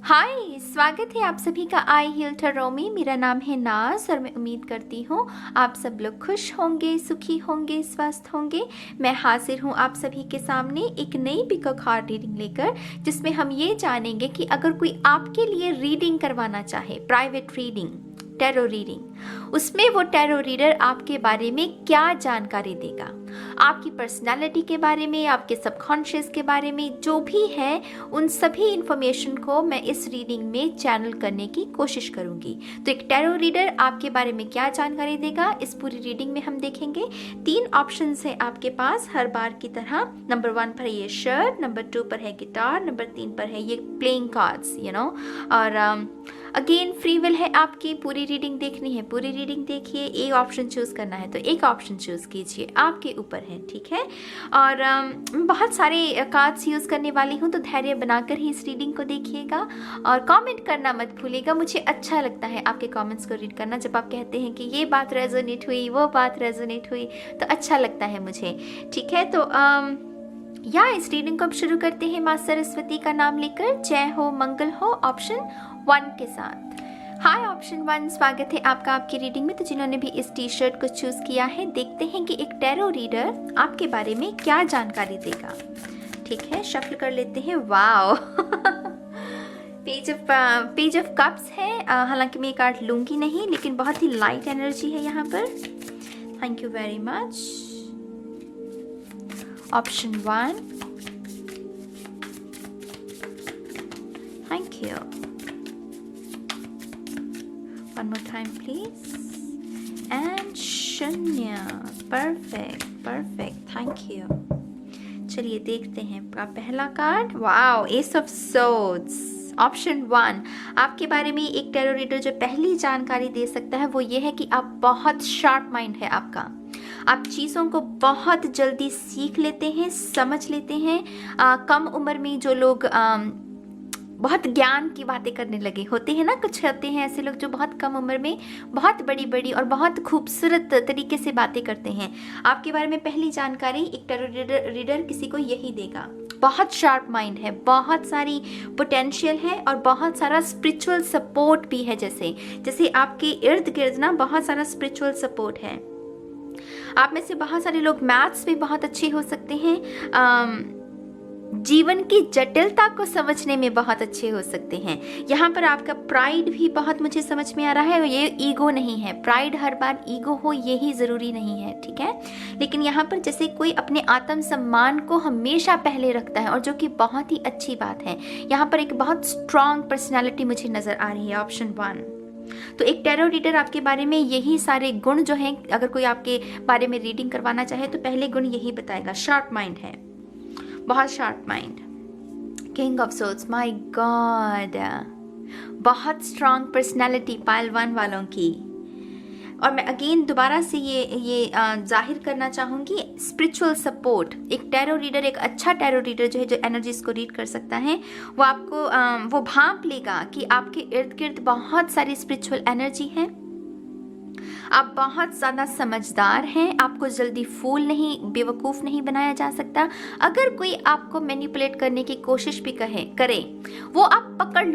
हाय, स्वागत है आप सभी का आई हील टैरो में। मेरा नाम है नाज और मैं उम्मीद करती हूँ आप सब लोग खुश होंगे, सुखी होंगे, स्वस्थ होंगे। मैं हाजिर हूँ आप सभी के सामने एक नई पीकॉक हार्ट रीडिंग लेकर, जिसमें हम ये जानेंगे कि अगर कोई आपके लिए रीडिंग करवाना चाहे, प्राइवेट रीडिंग, टैरो रीडिंग, उसमें वो टैरो रीडर आपके बारे में क्या जानकारी देगा, आपकी पर्सनालिटी के बारे में, आपके सबकॉन्शियस के बारे में, जो भी है उन सभी इंफॉर्मेशन को मैं इस रीडिंग में चैनल करने की कोशिश करूंगी। तो एक टैरो रीडर आपके बारे में क्या जानकारी देगा, इस पूरी रीडिंग में हम देखेंगे। 3 ऑप्शंस है आपके पास हर बार की तरह। नंबर 1 पर है ये शर्ट, नंबर 2 पर है गिटार, नंबर 3 पर है ये प्लेइंग कार्ड्स, और अगेन फ्री विल है आपकी। पूरी रीडिंग देखनी है, पूरी रीडिंग देखिए। एक ऑप्शन चूज करना है तो एक ऑप्शन चूज कीजिए, आपके ऊपर है, ठीक है। और मैं बहुत सारे कार्ड्स यूज करने वाली हूँ, तो धैर्य बनाकर ही इस रीडिंग को देखिएगा और कमेंट करना मत भूलिएगा। मुझे अच्छा लगता है आपके कमेंट्स को रीड करना। जब आप कहते हैं कि ये बात रेजोनेट हुई, वो बात रेजोनेट हुई, तो अच्छा लगता है मुझे, ठीक है। तो इस रीडिंग को अब शुरू करते हैं माँ सरस्वती का नाम लेकर। जय हो, मंगल हो, ऑप्शन 1 के साथ। हाय ऑप्शन 1, स्वागत है आपका आपकी रीडिंग में। तो जिन्होंने भी इस टी शर्ट को चूज किया है, देखते हैं कि एक टैरो रीडर आपके बारे में क्या जानकारी देगा। ठीक है, शफल कर लेते हैं। वाओ पेज ऑफ कप्स है। हालांकि मैं ये कार्ड लूंगी नहीं, लेकिन बहुत ही लाइट एनर्जी है यहाँ पर। Thank you very much. Option 1, thank you. One more time please. And शून्य। perfect, thank you। चलिए देखते हैं आपका पहला card. Wow, S of swords. Option 1, आपके बारे में एक टैरो रीडर जो पहली जानकारी दे सकता है वो ये है कि आप बहुत शार्प माइंड है आपका। आप चीज़ों को बहुत जल्दी सीख लेते हैं, समझ लेते हैं। कम उम्र में जो लोग बहुत ज्ञान की बातें करने लगे होते हैं ना, कुछ होते हैं ऐसे लोग जो बहुत कम उम्र में बहुत बड़ी बड़ी और बहुत खूबसूरत तरीके से बातें करते हैं। आपके बारे में पहली जानकारी एक टैरो रीडर किसी को यही देगा। बहुत शार्प माइंड है, बहुत सारी पोटेंशियल है और बहुत सारा स्पिरिचुअल सपोर्ट भी है। जैसे आपके इर्द गिर्द ना बहुत सारा स्पिरिचुअल सपोर्ट है। आप में से बहुत सारे लोग मैथ्स में बहुत अच्छे हो सकते हैं, जीवन की जटिलता को समझने में बहुत अच्छे हो सकते हैं। यहाँ पर आपका प्राइड भी बहुत मुझे समझ में आ रहा है। ये ईगो नहीं है, प्राइड हर बार ईगो हो यही ज़रूरी नहीं है, ठीक है। लेकिन यहाँ पर जैसे कोई अपने आत्म सम्मान को हमेशा पहले रखता है, और जो कि बहुत ही अच्छी बात है। यहाँ पर एक बहुत स्ट्रांग पर्सनैलिटी मुझे नज़र आ रही है। ऑप्शन 1, तो एक टैरो रीडर आपके बारे में यही सारे गुण जो हैं, अगर कोई आपके बारे में रीडिंग करवाना चाहे तो पहले गुण यही बताएगा। शार्प माइंड है, बहुत sharp mind. King of swords, my God, बहुत स्ट्रांग पर्सनैलिटी पाइल 1 वालों की। और मैं अगेन दोबारा से ये जाहिर करना चाहूँगी, स्पिरिचुअल सपोर्ट। एक टैरो रीडर, एक अच्छा टैरो रीडर जो है, जो एनर्जीज को रीड कर सकता है, वो आपको वो भांप लेगा कि आपके इर्द गिर्द बहुत सारी स्पिरिचुअल एनर्जी है। आप बहुत ज़्यादा समझदार हैं, आपको जल्दी फूल नहीं, बेवकूफ़ नहीं बनाया जा सकता। अगर कोई आपको मैनिपुलेट करने की कोशिश भी करे, वो आप पकड़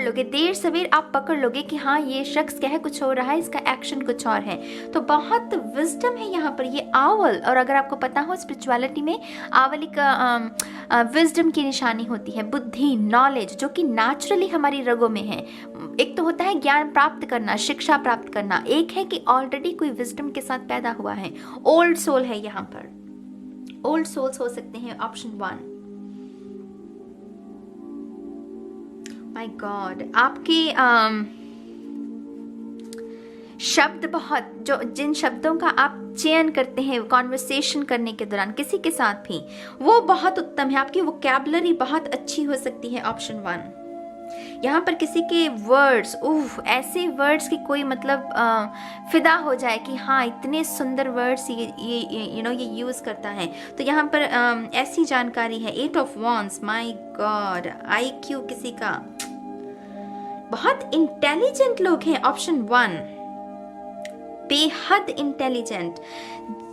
लोगे, देर सवेर आप पकड़ लोगे कि हाँ ये शख्स कह कुछ हो रहा है, इसका एक्शन कुछ और है। तो बहुत विजडम है यहाँ पर। ये आंवल, और अगर आपको पता हो स्पिरिचुअलिटी में आंवल एक विजडम की निशानी होती है, बुद्धि, नॉलेज, जो कि नेचुरली हमारी रगों में है। एक तो होता है ज्ञान प्राप्त करना, शिक्षा प्राप्त करना, एक है कि ऑलरेडी कोई विजडम के साथ पैदा हुआ है। ओल्ड सोल है यहाँ पर, ओल्ड सोल्स हो सकते हैं। ऑप्शन 1, माय गॉड, आपके शब्द बहुत, जिन शब्दों का आप चयन करते हैं कॉन्वर्सेशन करने के दौरान किसी के साथ भी, वो बहुत उत्तम है। आपकी वोकैबुलरी बहुत अच्छी हो सकती है। ऑप्शन 1, यहाँ पर किसी के वर्ड्स, ऐसे वर्ड्स की कोई मतलब फिदा हो जाए कि हाँ इतने सुंदर वर्ड्स ये यूज़ करता है। तो यहाँ पर ऐसी जानकारी है। 8 of wands, my God, IQ किसी का, बहुत इंटेलिजेंट लोग हैं। ऑप्शन 1, बेहद इंटेलिजेंट,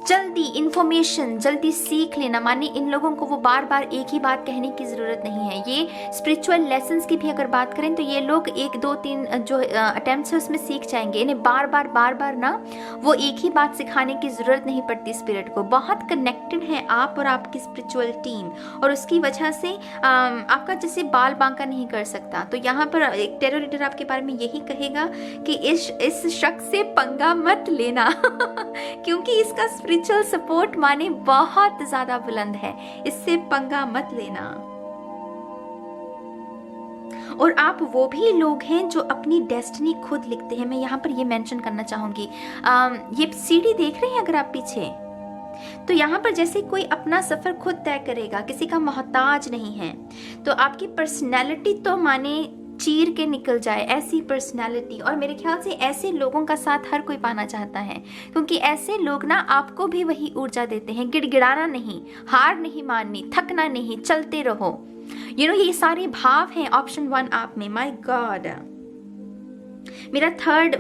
जल्दी इंफॉर्मेशन, जल्दी सीख लेना, माने इन लोगों को वो बार बार एक ही बात कहने की ज़रूरत नहीं है। ये स्पिरिचुअल लेसन्स की भी अगर बात करें तो ये लोग 1 2 3 जो अटेम्प्ट है उसमें सीख जाएंगे। इन्हें बार बार ना वो एक ही बात सिखाने की ज़रूरत नहीं पड़ती स्पिरिट को। बहुत कनेक्टेड है आप और आपकी स्पिरिचुअल टीम, और उसकी वजह से आपका जैसे बाल बांका नहीं कर सकता। तो यहाँ पर एक टेरो रीडर आपके बारे में यही कहेगा कि इस शख्स से पंगा मत लेना क्योंकि इसका स्पिरिचुअल सपोर्ट माने बहुत ज्यादा बुलंद है, इससे पंगा मत लेना। और आप वो भी लोग हैं जो अपनी डेस्टिनी खुद लिखते हैं। मैं यहाँ पर ये मेंशन करना चाहूंगी, ये सीढ़ी देख रहे हैं अगर आप पीछे, तो यहाँ पर जैसे कोई अपना सफर खुद तय करेगा, किसी का मोहताज नहीं है। तो आपकी पर्सनैलिटी तो माने चीर के निकल जाए, ऐसी पर्सनालिटी। और मेरे ख्याल से ऐसे लोगों का साथ हर कोई पाना चाहता है, क्योंकि ऐसे लोग ना आपको भी वही ऊर्जा देते हैं। गिड़गिड़ाना नहीं, हार नहीं माननी, थकना नहीं, चलते रहो। ये सारे भाव हैं ऑप्शन 1 आप में। माय गॉड, मेरा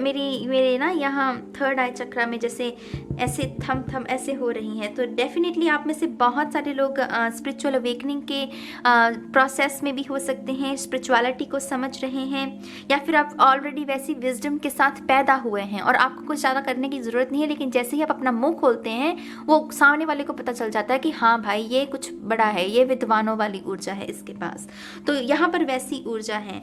मेरे ना यहाँ थर्ड आई चक्रा में जैसे ऐसे थम ऐसे हो रही हैं। तो डेफिनेटली आप में से बहुत सारे लोग स्पिरिचुअल अवेकनिंग के प्रोसेस में भी हो सकते हैं, स्पिरिचुअलिटी को समझ रहे हैं, या फिर आप ऑलरेडी वैसी विजडम के साथ पैदा हुए हैं और आपको कुछ ज़्यादा करने की ज़रूरत नहीं है। लेकिन जैसे ही आप अपना मुंह खोलते हैं वो सामने वाले को पता चल जाता है कि हाँ भाई ये कुछ बड़ा है, ये विद्वानों वाली ऊर्जा है इसके पास। तो यहाँ पर वैसी ऊर्जा है।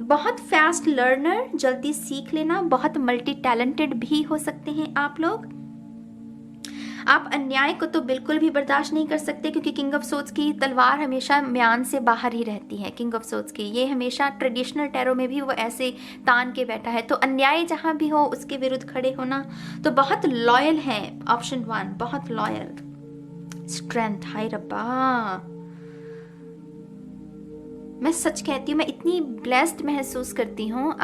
बहुत फास्ट लर्नर, जल्दी सीख लेना, बहुत मल्टी टैलेंटेड भी हो सकते हैं आप लोग। आप अन्याय को तो बिल्कुल भी बर्दाश्त नहीं कर सकते, क्योंकि किंग ऑफ सोर्ड्स की तलवार हमेशा म्यान से बाहर ही रहती है। किंग ऑफ सोर्ड्स की ये हमेशा ट्रेडिशनल टैरो में भी वो ऐसे तान के बैठा है। तो अन्याय जहां भी हो उसके विरुद्ध खड़े होना। तो बहुत लॉयल है ऑप्शन 1, बहुत लॉयल। स्ट्रेंथ, हाय रब्बा, मैं सच कहती हूँ मैं इतनी ब्लेस्ड महसूस करती हूँ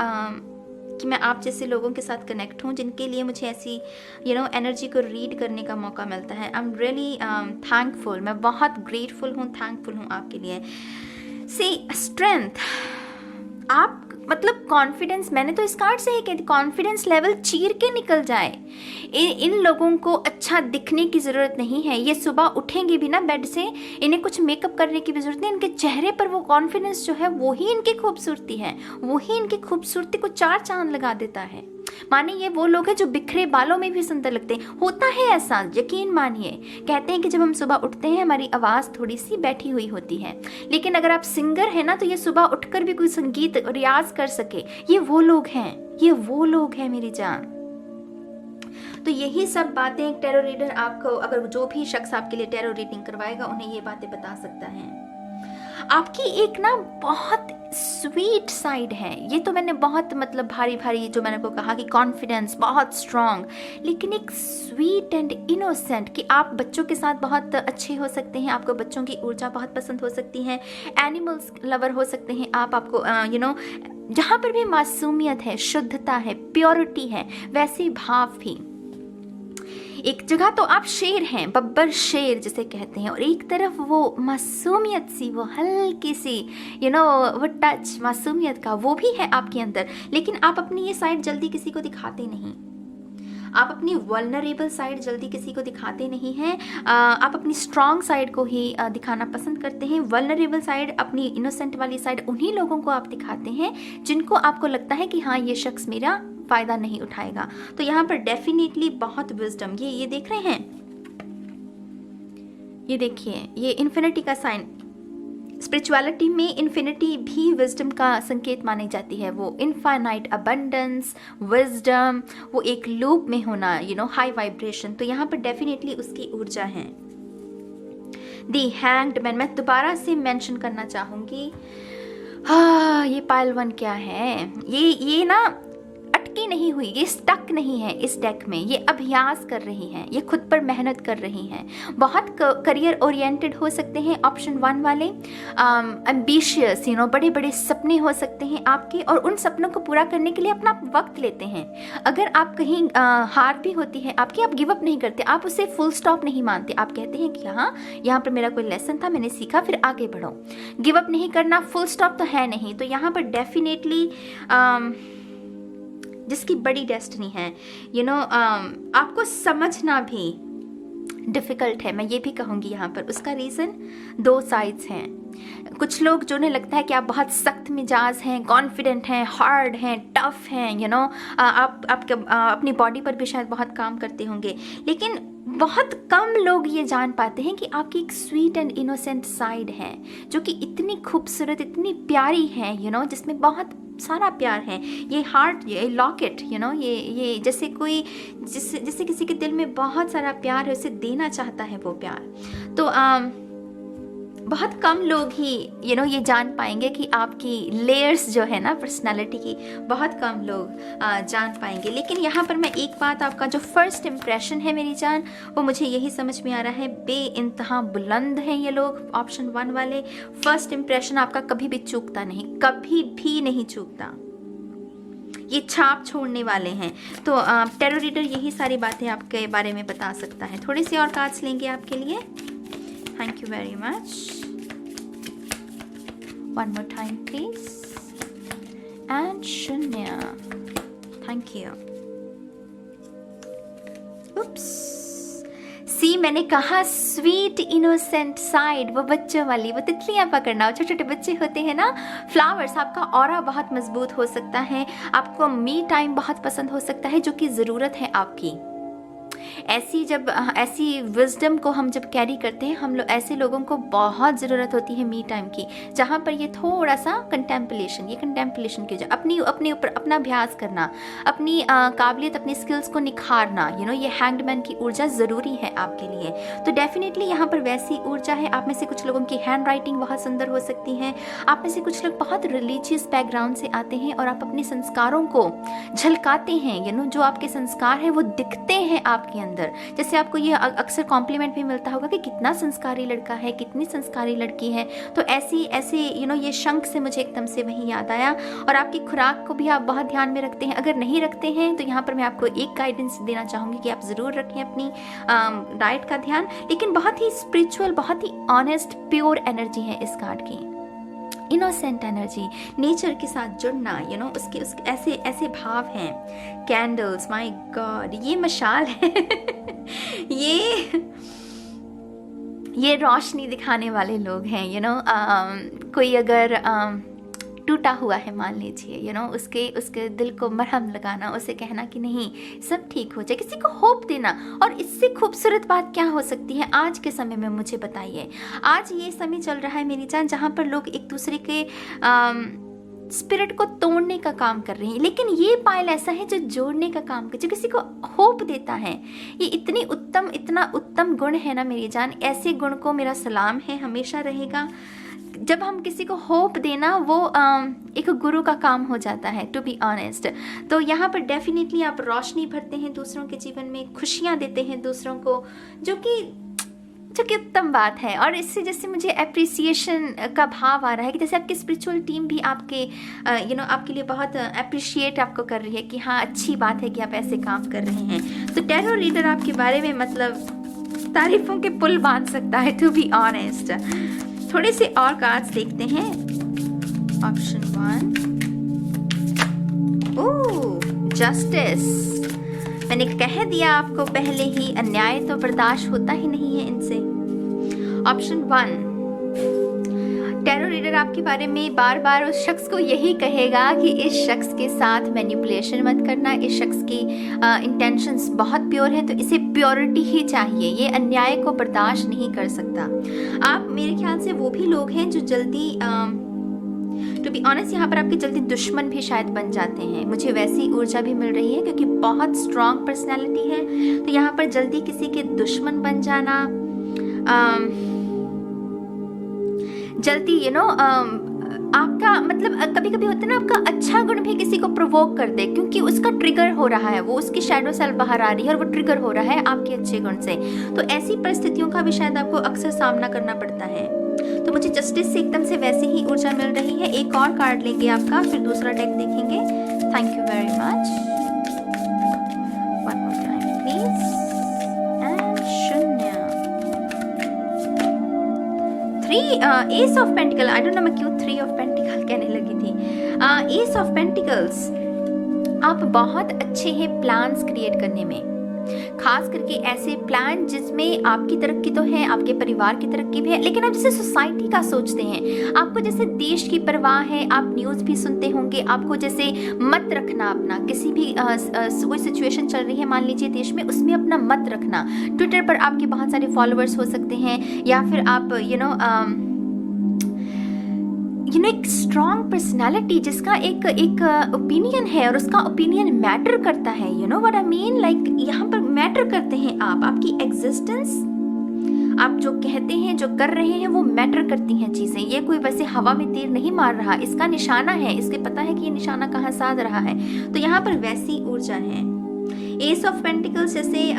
कि मैं आप जैसे लोगों के साथ कनेक्ट हूँ, जिनके लिए मुझे ऐसी एनर्जी को रीड करने का मौका मिलता है। आई एम रियली थैंकफुल, मैं बहुत ग्रेटफुल हूँ, थैंकफुल हूँ आपके लिए। सी स्ट्रेंथ, आप मतलब कॉन्फिडेंस, मैंने तो इस कार्ड से ही कहती, कॉन्फिडेंस लेवल चीर के निकल जाए। इन लोगों को अच्छा दिखने की ज़रूरत नहीं है। ये सुबह उठेंगे भी ना बेड से, इन्हें कुछ मेकअप करने की भी ज़रूरत नहीं। इनके चेहरे पर वो कॉन्फिडेंस जो है वही इनकी खूबसूरती है, वही इनकी खूबसूरती को 4 चांद लगा देता है। माने ये वो लोग हैं जो बिखरे बालों में भी सुंदर लगते हैं। होता है ऐसा, यकीन मानिए। कहते हैं कि जब हम सुबह उठते हैं हमारी आवाज़ थोड़ी सी बैठी हुई होती है, लेकिन अगर आप सिंगर हैं ना तो ये सुबह उठकर भी कोई संगीत रियाज कर सके, ये वो लोग हैं, ये वो लोग हैं मेरी जान। तो यही सब बातें एक टैरो रीडर आपको, अगर जो भी शख्स आपके लिए टैरो रीडिंग करवाएगा उन्हें ये बातें बता सकता है। आपकी एक ना बहुत स्वीट साइड है। ये तो मैंने बहुत मतलब भारी भारी जो मैंने को कहा कि कॉन्फिडेंस बहुत स्ट्रॉन्ग, लेकिन एक स्वीट एंड इनोसेंट, कि आप बच्चों के साथ बहुत अच्छे हो सकते हैं, आपको बच्चों की ऊर्जा बहुत पसंद हो सकती है, एनिमल्स लवर हो सकते हैं आपको जहाँ पर भी मासूमियत है, शुद्धता है, प्योरिटी है, वैसे भाव भी। एक जगह तो आप शेर हैं, बब्बर शेर जिसे कहते हैं, और एक तरफ वो मासूमियत सी, वो हल्की सी वो टच मासूमियत का वो भी है आपके अंदर। लेकिन आप अपनी ये साइड जल्दी किसी को दिखाते नहीं, आप अपनी वल्नरेबल साइड जल्दी किसी को दिखाते नहीं हैं। आप अपनी स्ट्रॉन्ग साइड को ही दिखाना पसंद करते हैं। वल्नरेबल साइड, अपनी इनोसेंट वाली साइड उन्हीं लोगों को आप दिखाते हैं जिनको आपको लगता है कि हाँ ये शख्स मेरा फायदा नहीं उठाएगा। तो यहाँ पर डेफिनेटली बहुत विजडम, ये देख रहे हैं, ये देखिए, ये इन्फिनिटी का साइन। स्पिरिचुअलिटी में इन्फिनिटी भी विजडम का संकेत मानी जाती है। वो इनफाइनाइट अबंडेंस, विजडम, वो एक लूप में होना, हाई वाइब्रेशन। तो यहाँ पर डेफिनेटली उसकी ऊर्जा है। दी हैंग्ड मैन, मैं दोबारा से मेंशन करना चाहूंगी। ये पाइल 1 क्या है, ये ना अटकी नहीं हुई, ये स्टक नहीं है इस डेक में, ये अभ्यास कर रही हैं, ये खुद पर मेहनत कर रही हैं। बहुत करियर ओरिएंटेड हो सकते हैं ऑप्शन 1 वाले, एम्बिशियस, बड़े बड़े सपने हो सकते हैं आपके, और उन सपनों को पूरा करने के लिए अपना वक्त लेते हैं। अगर आप कहीं हार भी होती है आपकी, आप गिव अप नहीं करते, आप उसे फुल स्टॉप नहीं मानते। आप कहते हैं कि हाँ यहाँ पर मेरा कोई लेसन था, मैंने सीखा, फिर आगे बढ़ो। गिव अप नहीं करना, फुल स्टॉप तो है नहीं। तो यहाँ पर डेफिनेटली जिसकी बड़ी डेस्टिनी है, आपको समझना भी, डिफ़िकल्ट है, मैं ये भी कहूँगी यहाँ पर। उसका रीज़न दो साइड्स हैं। कुछ लोग जो उन्हें लगता है कि आप बहुत सख्त मिजाज हैं, कॉन्फिडेंट हैं, हार्ड हैं, टफ हैं, आप अपनी बॉडी पर भी शायद बहुत काम करते होंगे, लेकिन बहुत कम लोग ये जान पाते हैं कि आपकी एक स्वीट एंड इनोसेंट साइड है, जो कि इतनी खूबसूरत, इतनी प्यारी है, जिसमें बहुत सारा प्यार है। ये हार्ट, ये लॉकेट, ये जैसे कोई जिससे किसी के दिल में बहुत सारा प्यार है, उसे देना चाहता है वो प्यार। तो बहुत कम लोग ही ये जान पाएंगे कि आपकी लेयर्स जो है ना पर्सनालिटी की, बहुत कम लोग जान पाएंगे। लेकिन यहाँ पर मैं एक बात, आपका जो फर्स्ट इम्प्रेशन है मेरी जान, वो मुझे यही समझ में आ रहा है, बेइंतहा बुलंद हैं ये लोग। ऑप्शन 1 वाले, फर्स्ट इम्प्रेशन आपका कभी भी चूकता नहीं, कभी भी नहीं चूकता, ये छाप छोड़ने वाले हैं। तो टैरो रीडर यही सारी बातें आपके बारे में बता सकता है। थोड़ी सी और कार्ड्स लेंगे आपके लिए। Thank you very much. One more time, please. And Shunya. Thank you. Oops. सी, मैंने कहा स्वीट इनोसेंट साइड, वो बच्चों वाली, वो तितलियां पकड़ना, छोटे छोटे बच्चे होते हैं ना, फ्लावर्स। आपका ऑरा बहुत मजबूत हो सकता है, आपको मी टाइम बहुत पसंद हो सकता है, जो कि ज़रूरत है आपकी। ऐसी विजडम को हम जब कैरी करते हैं, हम लोग ऐसे लोगों को बहुत ज़रूरत होती है मी टाइम की, जहाँ पर ये थोड़ा सा कंटेम्पलेशन की जो अपने ऊपर अपना अभ्यास करना, अपनी काबिलियत, अपनी स्किल्स को निखारना, ये हैंगमैन की ऊर्जा ज़रूरी है आपके लिए। तो डेफिनेटली यहाँ पर वैसी ऊर्जा है। आप में से कुछ लोगों की हैंड राइटिंग बहुत सुंदर हो सकती है, आप में से कुछ लोग बहुत रिलीजियस बैकग्राउंड से आते हैं और आप अपने संस्कारों को झलकाते हैं, जो आपके संस्कार हैं वो दिखते हैं आपके अंदर। जैसे आपको ये अक्सर कॉम्प्लीमेंट भी मिलता होगा कि कितना संस्कारी लड़का है, कितनी संस्कारी लड़की है। तो ऐसे ये शंख से मुझे एकदम से वही याद आया। और आपकी खुराक को भी आप बहुत ध्यान में रखते हैं। अगर नहीं रखते हैं तो यहाँ पर मैं आपको एक गाइडेंस देना चाहूँगी कि आप ज़रूर रखें अपनी डाइट का ध्यान। लेकिन बहुत ही स्पिरिचुअल, बहुत ही ऑनेस्ट, प्योर एनर्जी है इस कार्ड की, इनोसेंट एनर्जी, नेचर के साथ जुड़ना, उसके ऐसे भाव हैं। कैंडल्स, माय गॉड, ये मशाल है ये रोशनी दिखाने वाले लोग हैं। कोई अगर टूटा हुआ है मान लीजिए, उसके दिल को मरहम लगाना, उसे कहना कि नहीं सब ठीक हो जाए, किसी को होप देना। और इससे खूबसूरत बात क्या हो सकती है आज के समय में, मुझे बताइए। आज ये समय चल रहा है मेरी जान जहाँ पर लोग एक दूसरे के स्पिरिट को तोड़ने का काम कर रहे हैं, लेकिन ये पायल ऐसा है जो जोड़ने का काम कर, जो किसी को होप देता है। ये इतना उत्तम गुण है ना मेरी जान, ऐसे गुण को मेरा सलाम है, हमेशा रहेगा। जब हम किसी को होप देना, वो एक गुरु का काम हो जाता है, टू बी ऑनेस्ट। तो यहाँ पर डेफिनेटली आप रोशनी भरते हैं दूसरों के जीवन में, खुशियाँ देते हैं दूसरों को, जो कि उत्तम बात है। और इससे जैसे मुझे एप्रिसिएशन का भाव आ रहा है कि जैसे आपकी स्पिरिचुअल टीम भी आपके आपके लिए बहुत अप्रिशिएट आपको कर रही है कि हाँ अच्छी बात है कि आप ऐसे काम कर रहे हैं। तो टैरो रीडर आपके बारे में मतलब तारीफों के पुल बांध सकता है, टू बी ऑनेस्ट। थोड़े से और कार्ड्स देखते हैं। ऑप्शन 1, ओह जस्टिस। मैंने कह दिया आपको पहले ही, अन्याय तो बर्दाश्त होता ही नहीं है इनसे। ऑप्शन 1, टैरो रीडर आपके बारे में बार बार उस शख्स को यही कहेगा कि इस शख्स के साथ मैनिपुलेशन मत करना, इस शख्स की इंटेंशंस बहुत प्योर है, तो इसे प्योरिटी ही चाहिए, ये अन्याय को बर्दाश्त नहीं कर सकता। आप मेरे ख्याल से वो भी लोग हैं जो जल्दी टू बी ऑनेस्ट यहाँ पर आपके जल्दी दुश्मन भी शायद बन जाते हैं। मुझे वैसी ऊर्जा भी मिल रही है क्योंकि बहुत स्ट्रॉन्ग पर्सनैलिटी है। तो यहाँ पर जल्दी किसी के दुश्मन बन जाना, जल्दी आपका मतलब कभी कभी होता है ना, आपका अच्छा गुण भी किसी को प्रोवोक कर दे, क्योंकि उसका ट्रिगर हो रहा है, वो उसकी शैडो सेल्फ बाहर आ रही है और वो ट्रिगर हो रहा है आपके अच्छे गुण से। तो ऐसी परिस्थितियों का भी शायद आपको अक्सर सामना करना पड़ता है। तो मुझे जस्टिस से एकदम से वैसी ही ऊर्जा मिल रही है। एक और कार्ड लेंगे आपका, फिर दूसरा डेक देखेंगे। Thank you very much. One more time please. And शून्य। 3 S of pentacle. I don't know मैं क्यों 3 ऑफ पेंटिकल कहने लगी थी। एस ऑफ पेंटिकल्स, आप बहुत अच्छे हैं प्लान्स क्रिएट करने में, खास करके ऐसे प्लान जिसमें आपकी तरक्की तो है, आपके परिवार की तरक्की भी है, लेकिन आप जैसे सोसाइटी का सोचते हैं, आपको जैसे देश की परवाह है, आप न्यूज़ भी सुनते होंगे, आपको जैसे मत रखना अपना, किसी भी कोई सिचुएशन चल रही है मान लीजिए देश में, उसमें अपना मत रखना। ट्विटर पर आपके बहुत सारे फॉलोअर्स हो सकते हैं, या फिर आप एक स्ट्रॉन्ग पर्सनालिटी जिसका एक ओपिनियन है और उसका ओपिनियन मैटर करता है, you know what I mean, like यहाँ पर मैटर करते हैं आप, आपकी एग्जिस्टेंस, आप जो कहते हैं जो कर रहे हैं वो मैटर करती हैं चीज़ें। ये कोई वैसे हवा में तीर नहीं मार रहा, इसका निशाना है, इसके पता है कि ये निशाना कहाँ साध रहा है, तो यहाँ पर वैसी ऊर्जा है। एस ऑफ पेंटिकल्स जैसे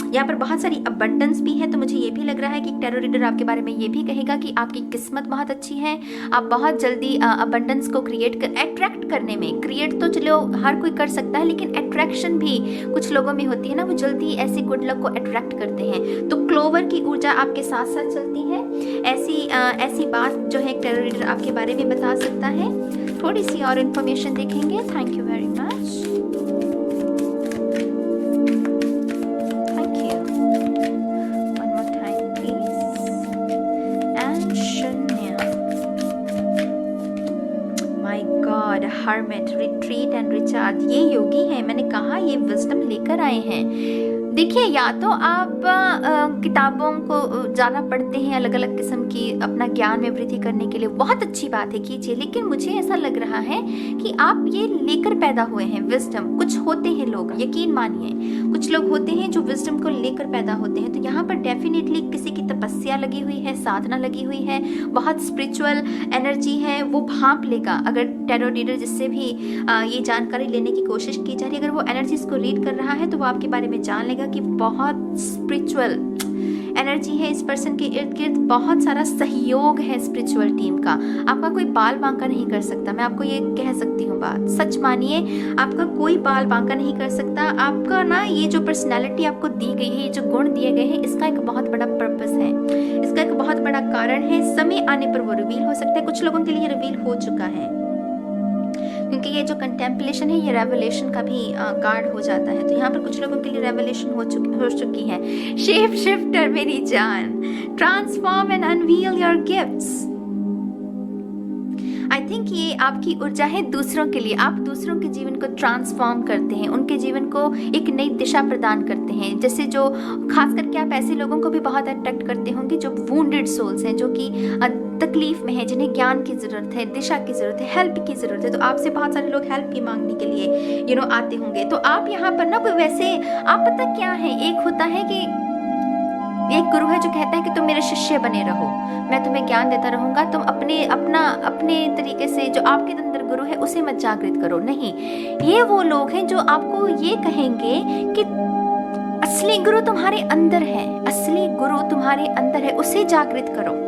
यहाँ पर बहुत सारी अबंडेंस भी है, तो मुझे ये भी लग रहा है कि टैरो रीडर आपके बारे में ये भी कहेगा कि आपकी किस्मत बहुत अच्छी है, आप बहुत जल्दी अबंडेंस को अट्रैक्ट करने में, क्रिएट तो चलो हर कोई कर सकता है, लेकिन अट्रैक्शन भी कुछ लोगों में होती है ना, वो जल्दी ऐसी गुड लक को अट्रैक्ट करते हैं। तो क्लोवर की ऊर्जा आपके साथ साथ चलती है, ऐसी बात जो है टैरो रीडर आपके बारे में बता सकता है। थोड़ी सी और इन्फॉर्मेशन देखेंगे। Thank you very much. Hermit, retreat and recharge, ये योगी हैं, मैंने कहा ये विजडम लेकर आए हैं। देखिए, या तो आप किताबों को ज़्यादा पढ़ते हैं, अलग अलग किस्म की अपना ज्ञान में वृद्धि करने के लिए, बहुत अच्छी बात है, कीजिए, लेकिन मुझे ऐसा लग रहा है कि आप ये लेकर पैदा हुए हैं विजडम। कुछ होते हैं लोग, यकीन मानिए, कुछ लोग होते हैं जो विजडम को लेकर पैदा होते हैं, तो यहाँ पर डेफिनेटली किसी की तपस्या लगी हुई है, साधना लगी हुई है, बहुत स्पिरिचुअल एनर्जी है, वो भांप लेगा। अगर टैरो रीडर जिससे भी ये जानकारी लेने की कोशिश की जा रही है, अगर वो एनर्जीज को रीड कर रहा है, तो वो आपके बारे में जान लेगा कि बहुत स्पिरिचुअल एनर्जी है इस पर्सन के इर्द गिर्द, बहुत सारा सहयोग है स्पिरिचुअल टीम का। आपका कोई बाल बांका नहीं कर सकता, मैं आपको ये कह सकती हूँ बात, सच मानिए, आपका कोई बाल बांका नहीं कर सकता। आपका ना ये जो पर्सनैलिटी आपको दी गई है, ये जो गुण दिए गए हैं, इसका एक बहुत बड़ा पर्पस है, इसका एक बहुत बड़ा कारण है। समय आने पर वो रिवील हो सकता है, कुछ लोगों के लिए रिवील हो चुका है, क्योंकि ये जो कंटेम्पलेशन है ये रेवलेशन का भी कार्ड हो जाता है, तो यहाँ पर कुछ लोगों के लिए रेवलेशन हो चुकी है। शेप शिफ्टर मेरी जान, transform and unveil your gifts. I think ये आपकी ऊर्जा है दूसरों के लिए, आप दूसरों के जीवन को ट्रांसफॉर्म करते हैं, उनके जीवन को एक नई दिशा प्रदान करते हैं। जैसे जो खास करके आप ऐसे लोगों को भी बहुत अट्रैक्ट करते होंगे जो वुंडेड सोल्स हैं, जो कि तकलीफ में है, जिन्हें ज्ञान की ज़रूरत है, दिशा की ज़रूरत है, हेल्प की ज़रूरत है, तो आपसे बहुत सारे लोग हेल्प भी मांगने के लिए आते होंगे। तो आप यहाँ पर ना कोई वैसे, आप पता क्या है, एक होता है कि एक गुरु है जो कहता है कि तुम मेरे शिष्य बने रहो, मैं तुम्हें ज्ञान देता रहूंगा, तुम अपने तरीके से, जो आपके अंदर गुरु है उसे मत जागृत करो। नहीं, ये वो लोग हैं जो आपको ये कहेंगे कि असली गुरु तुम्हारे अंदर है, असली गुरु तुम्हारे अंदर है, उसे जागृत करो।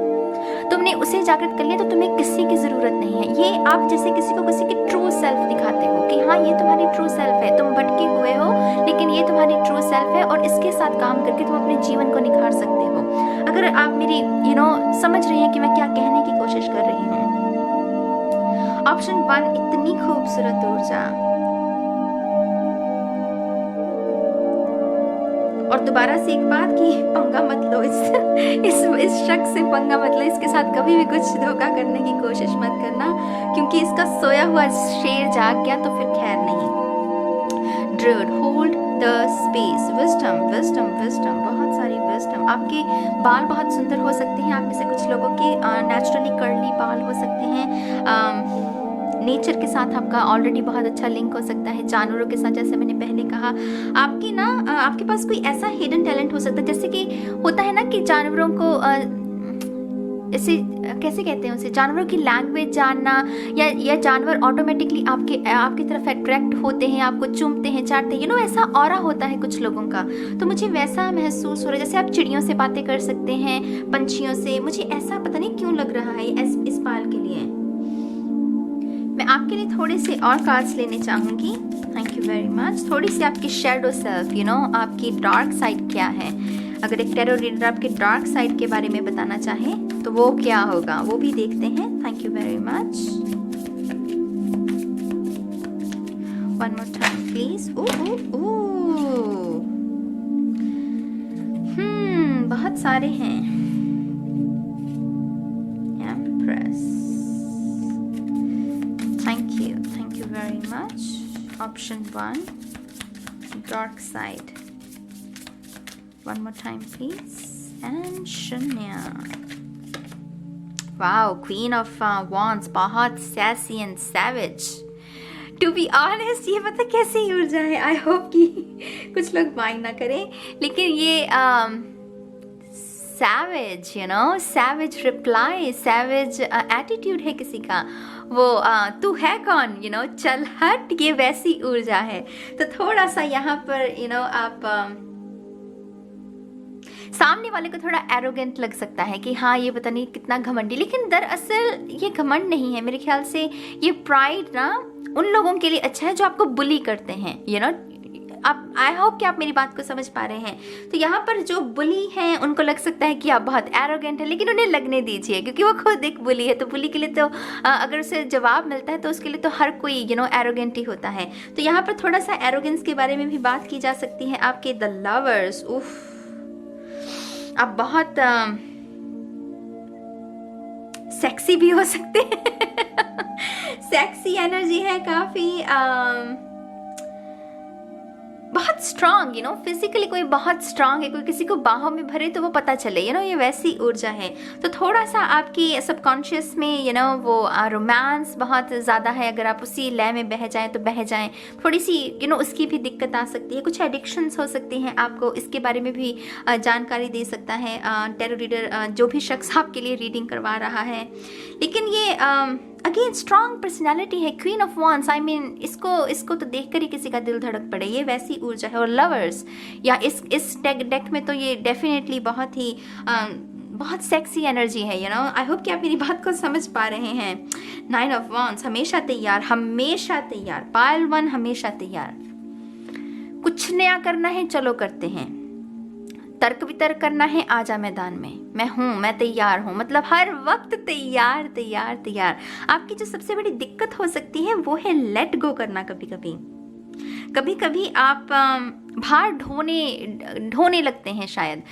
तुमने उसे जागृत कर लिया तो तुम्हें किसी की जरूरत नहीं है। ये आप जैसे किसी को किसी की ट्रू सेल्फ दिखाते हो कि हाँ ये तुम्हारी ट्रू सेल्फ है, तुम भटके हुए हो लेकिन ये तुम्हारी ट्रू सेल्फ है, और इसके साथ काम करके तुम अपने जीवन को निखार सकते हो। अगर आप मेरी समझ रहे हैं कि मैं क्या कहने की कोशिश कर रही हूँ। ऑप्शन 1, इतनी खूबसूरत ऊर्जा। और दोबारा से एक बात कि पंगा मत लो, इस शख्स से पंगा मत लो, इसके साथ कभी भी कुछ धोखा करने की कोशिश मत करना, क्योंकि इसका सोया हुआ शेर जाग गया तो फिर खैर नहीं। Druid, hold the space, wisdom wisdom wisdom, बहुत सारी विजडम। आपके बाल बहुत सुंदर हो सकते हैं, आप में से कुछ लोगों के नेचुरली कर्ली बाल हो सकते हैं। नेचर के साथ आपका ऑलरेडी बहुत अच्छा लिंक हो सकता है, जानवरों के साथ, जैसे मैंने पहले कहा। आपके पास कोई ऐसा हिडन टैलेंट हो सकता है, जैसे कि होता है ना कि जानवरों को ऐसे कैसे कहते हैं उसे, जानवरों की लैंग्वेज जानना, या जानवर ऑटोमेटिकली आपकी तरफ अट्रैक्ट होते हैं, आपको चूमते हैं, चाटते हैं, ऐसा ऑरा होता है कुछ लोगों का। तो मुझे वैसा महसूस हो रहा है, जैसे आप चिड़ियों से बातें कर सकते हैं, पंछियों से। मुझे ऐसा पता नहीं क्यों लग रहा है इस पाल के लिए। मैं आपके लिए थोड़े से और कार्ड्स लेने चाहूँगी। Thank you very much. थोड़ी सी आपकी शेडो सेल्फ, आपकी डार्क साइड क्या है। अगर एक टैरो रीडर आपके डार्क साइड के बारे में बताना चाहे तो वो क्या होगा, वो भी देखते हैं। Thank you very much. One more time please. बहुत सारे हैं। Empress, thank you very much. Option 1, dark side. One more time please. And शून्य। वाओ, क्वीन ऑफ वॉन्ड्स, बहुत sassy and savage. To be honest, ये पता कैसी ऊर्जा है, आई होप कि कुछ लोग माइंड ना करें, लेकिन ये savage, you know, savage reply, savage attitude है किसी का, वो तू है कौन, यू नो, चल हट, ये वैसी ऊर्जा है। तो थोड़ा सा यहाँ पर यू नो आप सामने वाले को थोड़ा एरोगेंट लग सकता है कि हाँ ये पता नहीं कितना घमंडी, लेकिन दरअसल ये घमंड नहीं है। मेरे ख्याल से ये प्राइड ना उन लोगों के लिए अच्छा है जो आपको बुली करते हैं, यू नो। आप, आई होप कि आप मेरी बात को समझ पा रहे हैं। तो यहाँ पर जो बुली हैं उनको लग सकता है कि आप बहुत एरोगेंट है, लेकिन उन्हें लगने दीजिए, क्योंकि वो खुद एक बुली है। तो बुली के लिए तो अगर उसे जवाब मिलता है तो उसके लिए तो हर कोई यू नो एरोगेंट ही होता है। तो यहाँ पर थोड़ा सा एरोगेंस के बारे में भी बात की जा सकती है। आपके द लवर्स, उफ, आप बहुत सेक्सी भी हो सकते हैं। सेक्सी एनर्जी है काफी, बहुत स्ट्रांग, यू नो, फिजिकली कोई बहुत स्ट्रांग है, कोई किसी को बाहों में भरे तो वो पता चले, यू नो, ये वैसी ऊर्जा है। तो थोड़ा सा आपकी सबकॉन्शियस में यू नो वो रोमांस बहुत ज़्यादा है। अगर आप उसी लय में बह जाएं तो बह जाएं। थोड़ी सी यू नो उसकी भी दिक्कत आ सकती है, कुछ एडिक्शंस हो सकती हैं आपको, इसके बारे में भी जानकारी दे सकता है टैरो रीडर, जो भी शख्स आपके लिए रीडिंग करवा रहा है। लेकिन ये अगेन स्ट्रॉन्ग पर्सनैलिटी है, queen of wands, I mean इसको तो देखकर ही किसी का दिल धड़क पड़े, ये वैसी ऊर्जा है। और लवर्स या इस डेक में तो ये डेफिनेटली बहुत ही बहुत सेक्सी एनर्जी है, यू नो। आई होप कि आप मेरी बात को समझ पा रहे हैं। 9 ऑफ वॉन्ड्स, हमेशा तैयार, हमेशा तैयार। पाइल 1 हमेशा तैयार। कुछ नया करना है, चलो करते हैं। तर्क वितर्क करना है, आजा मैदान में, मैं हूँ, मैं तैयार हूँ, मतलब हर वक्त तैयार तैयार तैयार। आपकी जो सबसे बड़ी दिक्कत हो सकती है वो है लेट गो करना। कभी कभी आप भार ढोने लगते हैं शायद।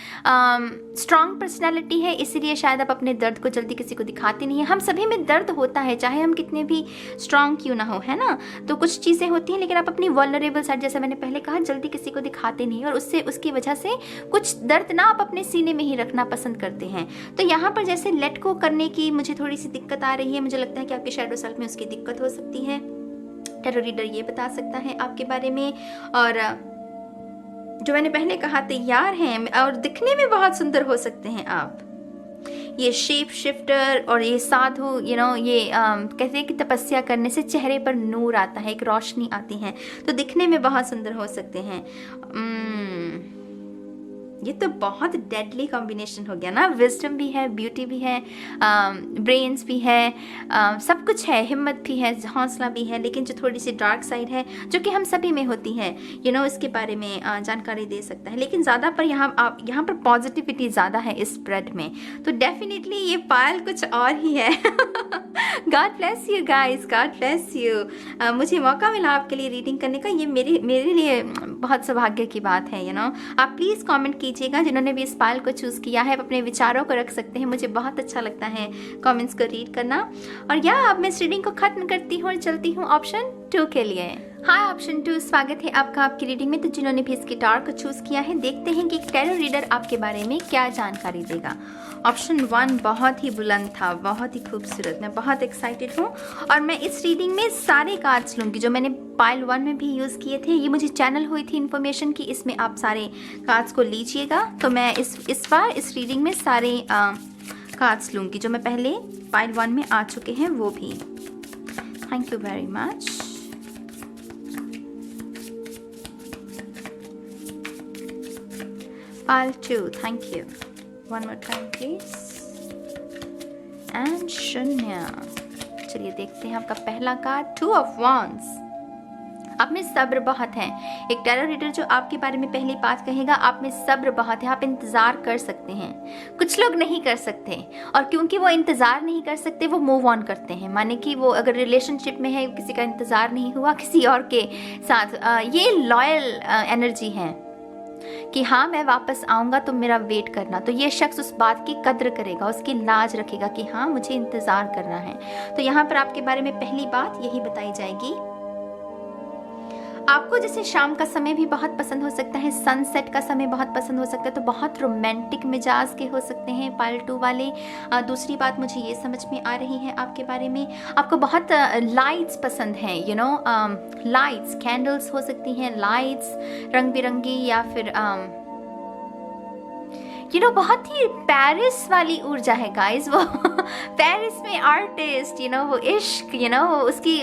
स्ट्रॉन्ग पर्सनैलिटी है, इसीलिए शायद आप अपने दर्द को जल्दी किसी को दिखाते नहीं हैं। हम सभी में दर्द होता है, चाहे हम कितने भी स्ट्रॉन्ग क्यों ना हो, है ना। तो कुछ चीज़ें होती हैं, लेकिन आप अपनी वल्नरेबल साइड, जैसे मैंने पहले कहा, जल्दी किसी को दिखाते नहीं, और उसकी वजह से कुछ दर्द ना आप अपने सीने में ही रखना पसंद करते हैं। तो यहाँ पर जैसे लेट गो करने की मुझे थोड़ी सी दिक्कत आ रही है। मुझे लगता है कि आपके शैडो सेल्फ में उसकी दिक्कत हो सकती है। टैरो रीडर ये बता सकता है आपके बारे में। और जो मैंने पहले कहा, तैयार हैं और दिखने में बहुत सुंदर हो सकते हैं आप। ये शेप शिफ्टर और ये साधु, यू नो, ये कहते हैं कि तपस्या करने से चेहरे पर नूर आता है, एक रोशनी आती है, तो दिखने में बहुत सुंदर हो सकते हैं। ये तो बहुत डेडली कॉम्बिनेशन हो गया ना। विजडम भी है, ब्यूटी भी है, ब्रेन्स भी है, सब कुछ है, हिम्मत भी है, हौसला भी है, लेकिन जो थोड़ी सी डार्क साइड है जो कि हम सभी में होती है, यू नो, इसके बारे में जानकारी दे सकता है। लेकिन ज़्यादा पर यहाँ पर पॉजिटिविटी ज़्यादा है इस स्प्रेड में। तो डेफिनेटली ये पायल कुछ और ही है। God bless you guys, God bless you. मुझे मौका मिला आपके लिए रीडिंग करने का, ये मेरे लिए बहुत सौभाग्य की बात है, यू नो। आप प्लीज़ कमेंट कीजिएगा जिन्होंने भी इस पायल को चूज़ किया है, अपने विचारों को रख सकते हैं। मुझे बहुत अच्छा लगता है कमेंट्स को रीड करना। और या अब मैं इस रीडिंग को ख़त्म करती हूँ और चलती हूँ ऑप्शन 2 के लिए। हाय ऑप्शन 2, स्वागत है आपका आपकी रीडिंग में। तो जिन्होंने भी इसकी टार को चूज़ किया है, देखते हैं कि टैरो रीडर आपके बारे में क्या जानकारी देगा। ऑप्शन 1 बहुत ही बुलंद था, बहुत ही खूबसूरत। मैं बहुत एक्साइटेड हूँ और मैं इस रीडिंग में सारे कार्ड्स लूँगी जो मैंने पाइल 1 में भी यूज़ किए थे। ये मुझे चैनल हुई थी इन्फॉर्मेशन की, इसमें आप सारे कार्ड्स को लीजिएगा। तो मैं इस बार इस रीडिंग में सारे कार्ड्स लूँगी जो मैं पहले पाइल 1 में आ चुके हैं वो भी। Thank you very much. Pile 2, thank you. One more time please. And शून्य। चलिए देखते हैं आपका पहला कार्ड, 2 of Wands। आप में सब्र बहुत है। एक टैरो रीडर जो आपके बारे में पहली बात कहेगा, आप में सब्र बहुत है, आप इंतज़ार कर सकते हैं। कुछ लोग नहीं कर सकते, और क्योंकि वो इंतज़ार नहीं कर सकते वो मूव ऑन करते हैं। माने कि वो अगर रिलेशनशिप में है, किसी का इंतज़ार नहीं हुआ किसी और के साथ, ये लॉयल एनर्जी है। कि हाँ मैं वापस आऊँगा, तुम मेरा वेट करना। तो ये शख्स उस बात की कद्र करेगा, उसकी लाज रखेगा कि हाँ मुझे इंतज़ार करना है। तो यहाँ पर आपके बारे में पहली बात यही बताई जाएगी। आपको जैसे शाम का समय भी बहुत पसंद हो सकता है, सनसेट का समय बहुत पसंद हो सकता है, तो बहुत रोमांटिक मिजाज के हो सकते हैं पाइल 2 वाले। दूसरी बात मुझे ये समझ में आ रही है आपके बारे में, आपको बहुत लाइट्स पसंद हैं, लाइट्स, कैंडल्स हो सकती हैं, लाइट्स रंग बिरंगी, या फिर बहुत ही पेरिस वाली ऊर्जा है गाइस वो पेरिस में आर्टिस्ट, वो इश्क,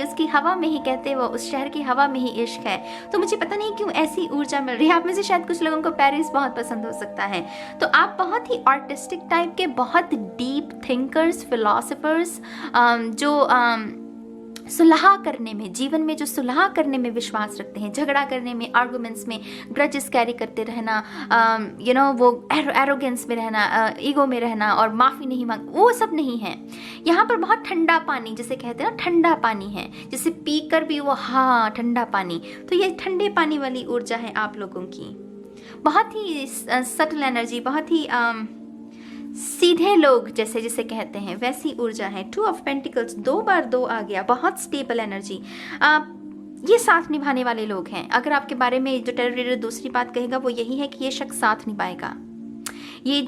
उसकी हवा में ही कहते हैं, वो उस शहर की हवा में ही इश्क है। तो मुझे पता नहीं क्यों ऐसी ऊर्जा मिल रही है। आप में से शायद कुछ लोगों को पेरिस बहुत पसंद हो सकता है। तो आप बहुत ही आर्टिस्टिक टाइप के, बहुत डीप थिंकर्स, फिलोसफर्स, जो सुलह करने में, जीवन में जो सुलह करने में विश्वास रखते हैं, झगड़ा करने में, आर्गुमेंट्स में, ग्रजेस कैरी करते रहना, वो एरोगेंस में रहना, ईगो में रहना और माफ़ी नहीं मांग, वो सब नहीं है। यहाँ पर बहुत ठंडा पानी, जिसे कहते हैं ना, ठंडा पानी है, जिसे पी कर भी वो हाँ ठंडा पानी। तो ये ठंडे पानी वाली ऊर्जा है आप लोगों की। बहुत ही सटल एनर्जी, बहुत ही सीधे लोग जैसे जिसे कहते हैं, वैसी ऊर्जा है। 2 ऑफ पेंटिकल्स 2 बार 2 आ गया, बहुत स्टेबल एनर्जी। ये साथ निभाने वाले लोग हैं। अगर आपके बारे में जो टैरो रीडर दूसरी बात कहेगा वो यही है कि ये शख्स साथ निभाएगा। ये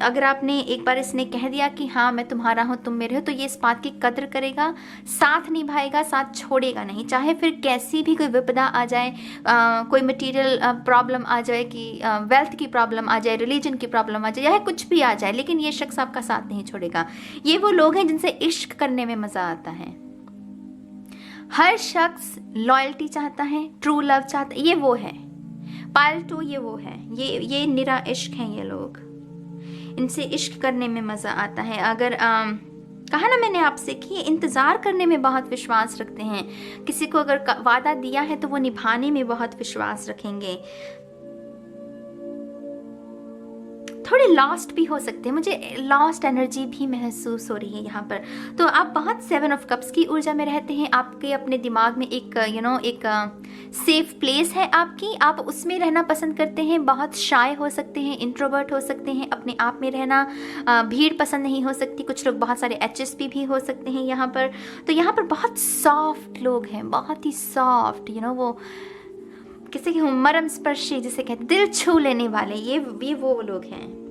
अगर आपने एक बार इसने कह दिया कि हाँ मैं तुम्हारा हूँ, तुम मेरे हो, तो ये इस बात की कद्र करेगा, साथ निभाएगा, साथ छोड़ेगा नहीं। चाहे फिर कैसी भी कोई विपदा आ जाए, कोई मटेरियल प्रॉब्लम आ जाए, कि वेल्थ की प्रॉब्लम आ जाए, रिलीजन की प्रॉब्लम आ जाए, या कुछ भी आ जाए, लेकिन ये शख्स आपका साथ नहीं छोड़ेगा। ये वो लोग हैं जिनसे इश्क करने में मज़ा आता है। हर शख्स लॉयल्टी चाहता है, ट्रू लव चाहता है, ये वो है। पाइल 2 ये वो है, ये निरा इश्क है। ये लोग, इनसे इश्क करने में मज़ा आता है। अगर कहा ना मैंने आपसे कि इंतज़ार करने में बहुत विश्वास रखते हैं। किसी को अगर वादा दिया है तो वो निभाने में बहुत विश्वास रखेंगे। थोड़े लॉस्ट भी हो सकते हैं, मुझे लॉस्ट एनर्जी भी महसूस हो रही है यहाँ पर। तो आप बहुत 7 ऑफ कप्स की ऊर्जा में रहते हैं। आपके अपने दिमाग में एक एक सेफ प्लेस है आपकी, आप उसमें रहना पसंद करते हैं। बहुत शाय हो सकते हैं, इंट्रोवर्ट हो सकते हैं, अपने आप में रहना, भीड़ पसंद नहीं हो सकती। कुछ लोग बहुत सारे HSP भी हो सकते हैं यहाँ पर। तो यहाँ पर बहुत सॉफ्ट लोग हैं, बहुत ही सॉफ्ट, वो किसी के मरम स्पर्शी जिसे कहते, दिल छू लेने वाले, ये वो लोग हैं।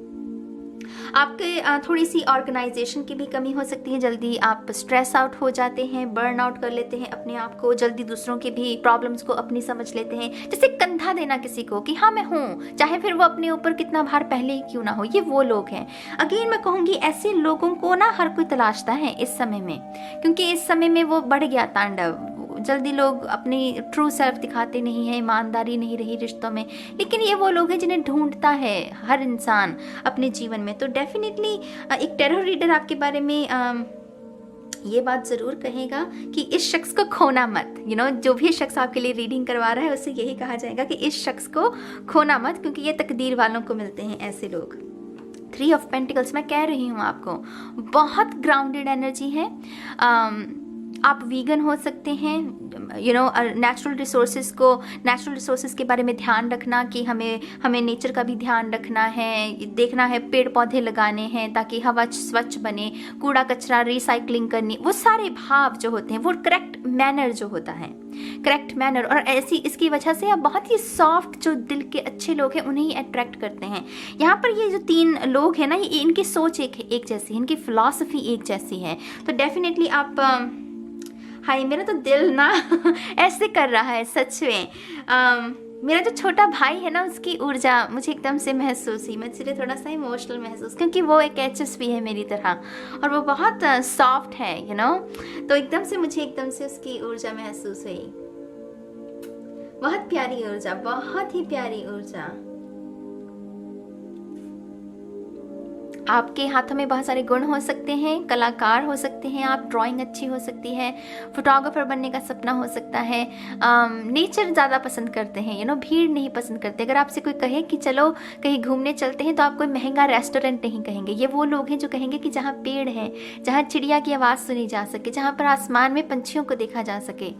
आपके थोड़ी सी ऑर्गेनाइजेशन की भी कमी हो सकती है। जल्दी आप स्ट्रेस आउट हो जाते हैं, बर्न आउट कर लेते हैं अपने आप को, जल्दी दूसरों के भी प्रॉब्लम्स को अपनी समझ लेते हैं। जैसे कंधा देना किसी को कि हाँ मैं हूँ, चाहे फिर वो अपने ऊपर कितना भार पहले ही क्यों ना हो, ये वो लोग हैं। अगेन मैं कहूँगी ऐसे लोगों को ना हर कोई तलाशता है इस समय में, क्योंकि इस समय में वो बढ़ गया तांडव। जल्दी लोग अपनी ट्रू सेल्फ दिखाते नहीं हैं, ईमानदारी नहीं रही रिश्तों में, लेकिन ये वो लोग हैं जिन्हें ढूंढता है हर इंसान अपने जीवन में। तो डेफिनेटली एक टैरो रीडर आपके बारे में ये बात ज़रूर कहेगा कि इस शख्स को खोना मत। जो भी शख्स आपके लिए रीडिंग करवा रहा है उससे यही कहा जाएगा कि इस शख्स को खोना मत, क्योंकि ये तकदीर वालों को मिलते हैं ऐसे लोग। 3 ऑफ पेंटिकल्स मैं कह रही हूँ आपको, बहुत ग्राउंडेड एनर्जी है। आप वीगन हो सकते हैं, नेचुरल रिसोर्सेज के बारे में ध्यान रखना कि हमें नेचर का भी ध्यान रखना है, देखना है, पेड़ पौधे लगाने हैं ताकि हवा स्वच्छ बने, कूड़ा कचरा रिसाइकलिंग करनी, वो सारे भाव जो होते हैं, वो करेक्ट मैनर जो होता है, करेक्ट मैनर। और ऐसी इसकी वजह से आप बहुत ही सॉफ्ट, जो दिल के अच्छे लोग हैं उन्हें ही अट्रैक्ट करते हैं। यहाँ पर ये जो 3 लोग हैं ना, ये इनकी सोच एक जैसी, इनकी फिलॉसफी एक जैसी है। तो डेफिनेटली आप हाय, मेरा तो दिल ना ऐसे कर रहा है सच में। मेरा जो छोटा भाई है ना, उसकी ऊर्जा मुझे एकदम से महसूस हुई। मैं इसलिए थोड़ा सा इमोशनल महसूस, क्योंकि वो एक HSP है मेरी तरह और वो बहुत सॉफ्ट है, तो एकदम से मुझे उसकी ऊर्जा महसूस हुई। बहुत प्यारी ऊर्जा, बहुत ही प्यारी ऊर्जा। आपके हाथों में बहुत सारे गुण हो सकते हैं, कलाकार हो सकते हैं आप, ड्राइंग अच्छी हो सकती है, फोटोग्राफर बनने का सपना हो सकता है, नेचर ज़्यादा पसंद करते हैं, भीड़ नहीं पसंद करते। अगर आपसे कोई कहे कि चलो कहीं घूमने चलते हैं, तो आप कोई महंगा रेस्टोरेंट नहीं कहेंगे। ये वो लोग हैं जो कहेंगे कि जहाँ पेड़ है, जहाँ चिड़िया की आवाज़ सुनी जा सके, जहाँ पर आसमान में पंछियों को देखा जा सके,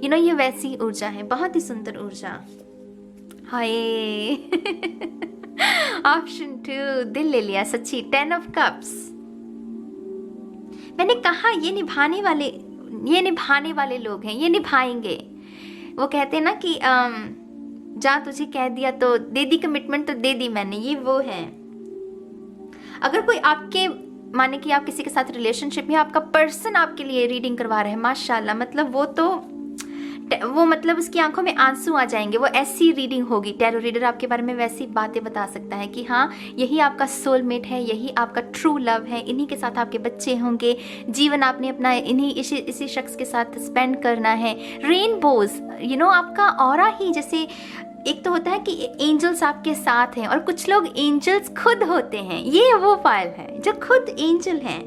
ये वैसी ऊर्जा है, बहुत ही सुंदर ऊर्जा। हाय ऑप्शन 2 दिल ले लिया सच्ची। 10 ऑफ कप्स। मैंने कहा ये निभाने वाले लोग हैं, ये निभाएंगे। वो कहते हैं ना कि जा तुझे कह दिया तो दे दी, कमिटमेंट तो दे दी मैंने, ये वो है। अगर कोई आपके माने कि आप किसी के साथ रिलेशनशिप में, आपका पर्सन आपके लिए रीडिंग करवा रहा है, माशाल्लाह, मतलब वो मतलब उसकी आंखों में आंसू आ जाएंगे। वो ऐसी रीडिंग होगी, टैरो रीडर आपके बारे में वैसी बातें बता सकता है कि हाँ यही आपका सोलमेट है, यही आपका ट्रू लव है, इन्हीं के साथ आपके बच्चे होंगे, जीवन आपने अपना इसी शख्स के साथ स्पेंड करना है। रेनबोज, आपका ऑरा ही जैसे, एक तो होता है कि एंजल्स आपके साथ हैं और कुछ लोग एंजल्स खुद होते हैं। ये वो फाइल है जो खुद एंजल हैं।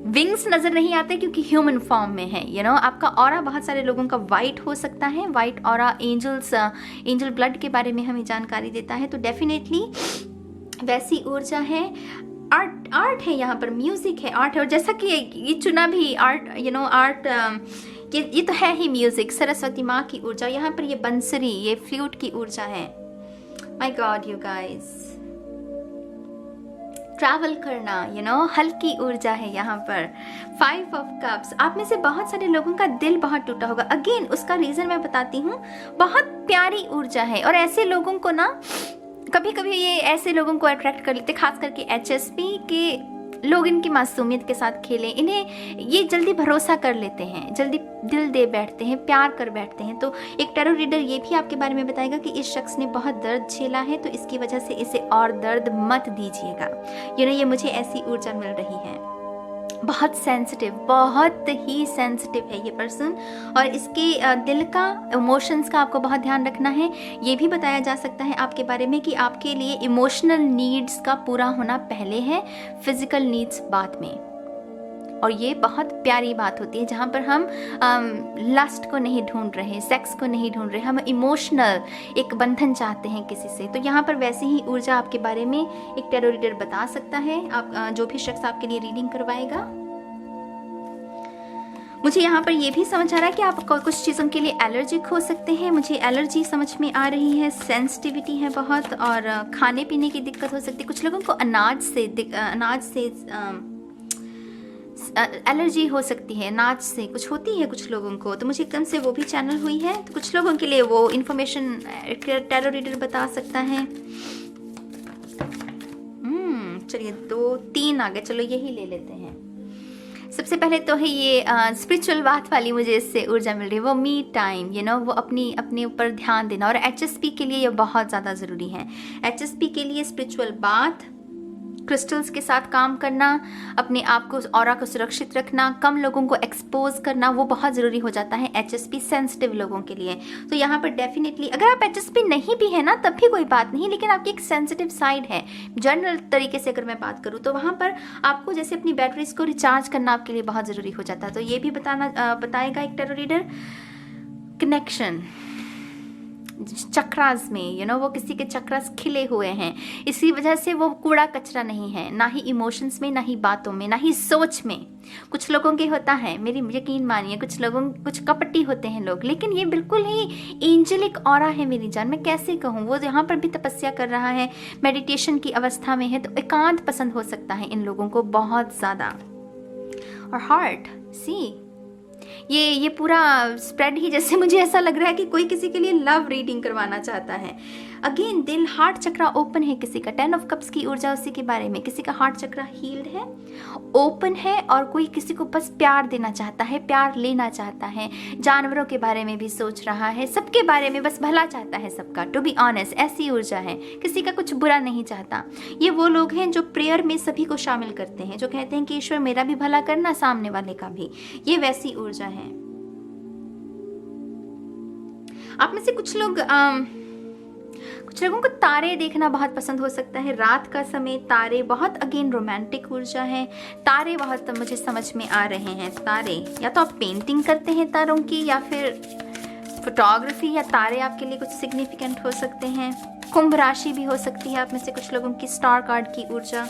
विंग्स नजर नहीं आते क्योंकि ह्यूमन फॉर्म में है। आपका ऑरा बहुत सारे लोगों का वाइट हो सकता है। वाइट ऑरा एंजल ब्लड के बारे में हमें जानकारी देता है। तो डेफिनेटली वैसी ऊर्जा है। आर्ट है, यहाँ पर म्यूजिक है, आर्ट है। और जैसा कि ये चुना भी आर्ट, आर्ट ये तो है ही म्यूजिक। सरस्वती माँ की ऊर्जा, यहाँ पर ये बंसरी, ये फ्लूट की ऊर्जा है। My God you guys, travel करना, हल्की ऊर्जा है यहाँ पर। 5 ऑफ कप्स, आप में से बहुत सारे लोगों का दिल बहुत टूटा होगा। अगेन उसका रीजन मैं बताती हूँ। बहुत प्यारी ऊर्जा है और ऐसे लोगों को ना कभी कभी ये ऐसे लोगों को अट्रैक्ट कर लेते, खास करके HSP के लोग इनकी मासूमियत के साथ खेलें, इन्हें ये जल्दी भरोसा कर लेते हैं, जल्दी दिल दे बैठते हैं, प्यार कर बैठते हैं। तो एक टैरो रीडर ये भी आपके बारे में बताएगा कि इस शख्स ने बहुत दर्द झेला है, तो इसकी वजह से इसे और दर्द मत दीजिएगा। ये मुझे ऐसी ऊर्जा मिल रही है। बहुत सेंसिटिव, बहुत ही सेंसिटिव है ये पर्सन और इसके दिल का, इमोशंस का आपको बहुत ध्यान रखना है। ये भी बताया जा सकता है आपके बारे में कि आपके लिए इमोशनल नीड्स का पूरा होना पहले है, फिजिकल नीड्स बाद में। और ये बहुत प्यारी बात होती है जहाँ पर हम लस्ट को नहीं ढूंढ रहे, सेक्स को नहीं ढूंढ रहे, हम इमोशनल एक बंधन चाहते हैं किसी से। तो यहाँ पर वैसे ही ऊर्जा आपके बारे में एक टैरो रीडर बता सकता है। आप जो भी शख्स आपके लिए रीडिंग करवाएगा। मुझे यहाँ पर ये भी समझ आ रहा है कि आप कुछ चीज़ों के लिए एलर्जिक हो सकते हैं। मुझे एलर्जी समझ में आ रही है, सेंसिटिविटी है बहुत, और खाने पीने की दिक्कत हो सकती है। कुछ लोगों को अनाज से एलर्जी हो सकती है, अनाज से कुछ होती है कुछ लोगों को। तो मुझे एकदम से वो भी चैनल हुई है। तो कुछ लोगों के लिए वो इन्फॉर्मेशन टैरो रीडर बता सकता है। चलिए 2-3 आ गए, चलो यही ले लेते हैं। सबसे पहले तो है ये स्पिरिचुअल बात वाली, मुझे इससे ऊर्जा मिल रही है। वो मी टाइम, वो अपने ऊपर ध्यान देना। और HSP के लिए ये बहुत ज़्यादा ज़रूरी है। HSP के लिए स्पिरिचुअल बात, क्रिस्टल्स के साथ काम करना, अपने आप को, ऑरा को सुरक्षित रखना, कम लोगों को एक्सपोज करना, वो बहुत ज़रूरी हो जाता है HSP सेंसिटिव लोगों के लिए। तो यहाँ पर डेफिनेटली अगर आप HSP नहीं भी है ना तब भी कोई बात नहीं, लेकिन आपकी एक सेंसिटिव साइड है। जनरल तरीके से अगर मैं बात करूँ तो वहाँ पर आपको जैसे अपनी बैटरीज को रिचार्ज करना आपके लिए बहुत ज़रूरी हो जाता है। तो ये भी बताएगा एक टैरो रीडर। कनेक्शन चक्रास में, वो किसी के चक्रास खिले हुए हैं, इसी वजह से वो कूड़ा कचरा नहीं है, ना ही इमोशंस में, ना ही बातों में, ना ही सोच में। कुछ लोगों के होता है, मेरी यकीन मानिए, कुछ कपटी होते हैं लोग, लेकिन ये बिल्कुल ही एंजेलिक ऑरा है मेरी जान। मैं कैसे कहूँ, वो यहाँ पर भी तपस्या कर रहा है, मेडिटेशन की अवस्था में है। तो एकांत पसंद हो सकता है इन लोगों को बहुत ज़्यादा। और हार्ट, सी ये पूरा स्प्रेड ही जैसे मुझे ऐसा लग रहा है कि कोई किसी के लिए लव रीडिंग करवाना चाहता है। अगेन दिल, हार्ट चक्रा ओपन है किसी का। 10 ऑफ कप्स की ऊर्जा उसी के बारे में। किसी का हार्ट चक्रा हील्ड है, ओपन है, और कोई किसी को बस प्यार देना चाहता है, प्यार लेना चाहता है, जानवरों के बारे में भी सोच रहा है, सबके बारे में बस भला चाहता है सबका। टू बी ऑनेस्ट ऐसी ऊर्जा है, किसी का कुछ बुरा नहीं चाहता। ये वो लोग हैं जो प्रेयर में सभी को शामिल करते हैं, जो कहते हैं कि ईश्वर मेरा भी भला करना, सामने वाले का भी। ये वैसी ऊर्जा है। आप में से कुछ लोगों को तारे देखना बहुत पसंद हो सकता है। रात का समय तारे बहुत अगेन रोमांटिक ऊर्जा है। तारे बहुत मुझे समझ में आ रहे हैं। तारे, या तो आप पेंटिंग करते हैं तारों की, या फिर फोटोग्राफी, या तारे आपके लिए कुछ सिग्निफिकेंट हो सकते हैं। कुंभ राशि भी हो सकती है आप में से कुछ लोगों की। स्टार कार्ड की ऊर्जा।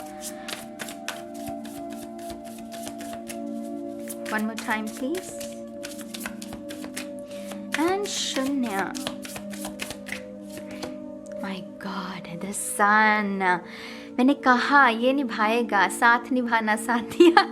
One more time please. And शून्य। माय गॉड, द सन। मैंने कहा ये निभाएगा, साथ निभाना साथिया।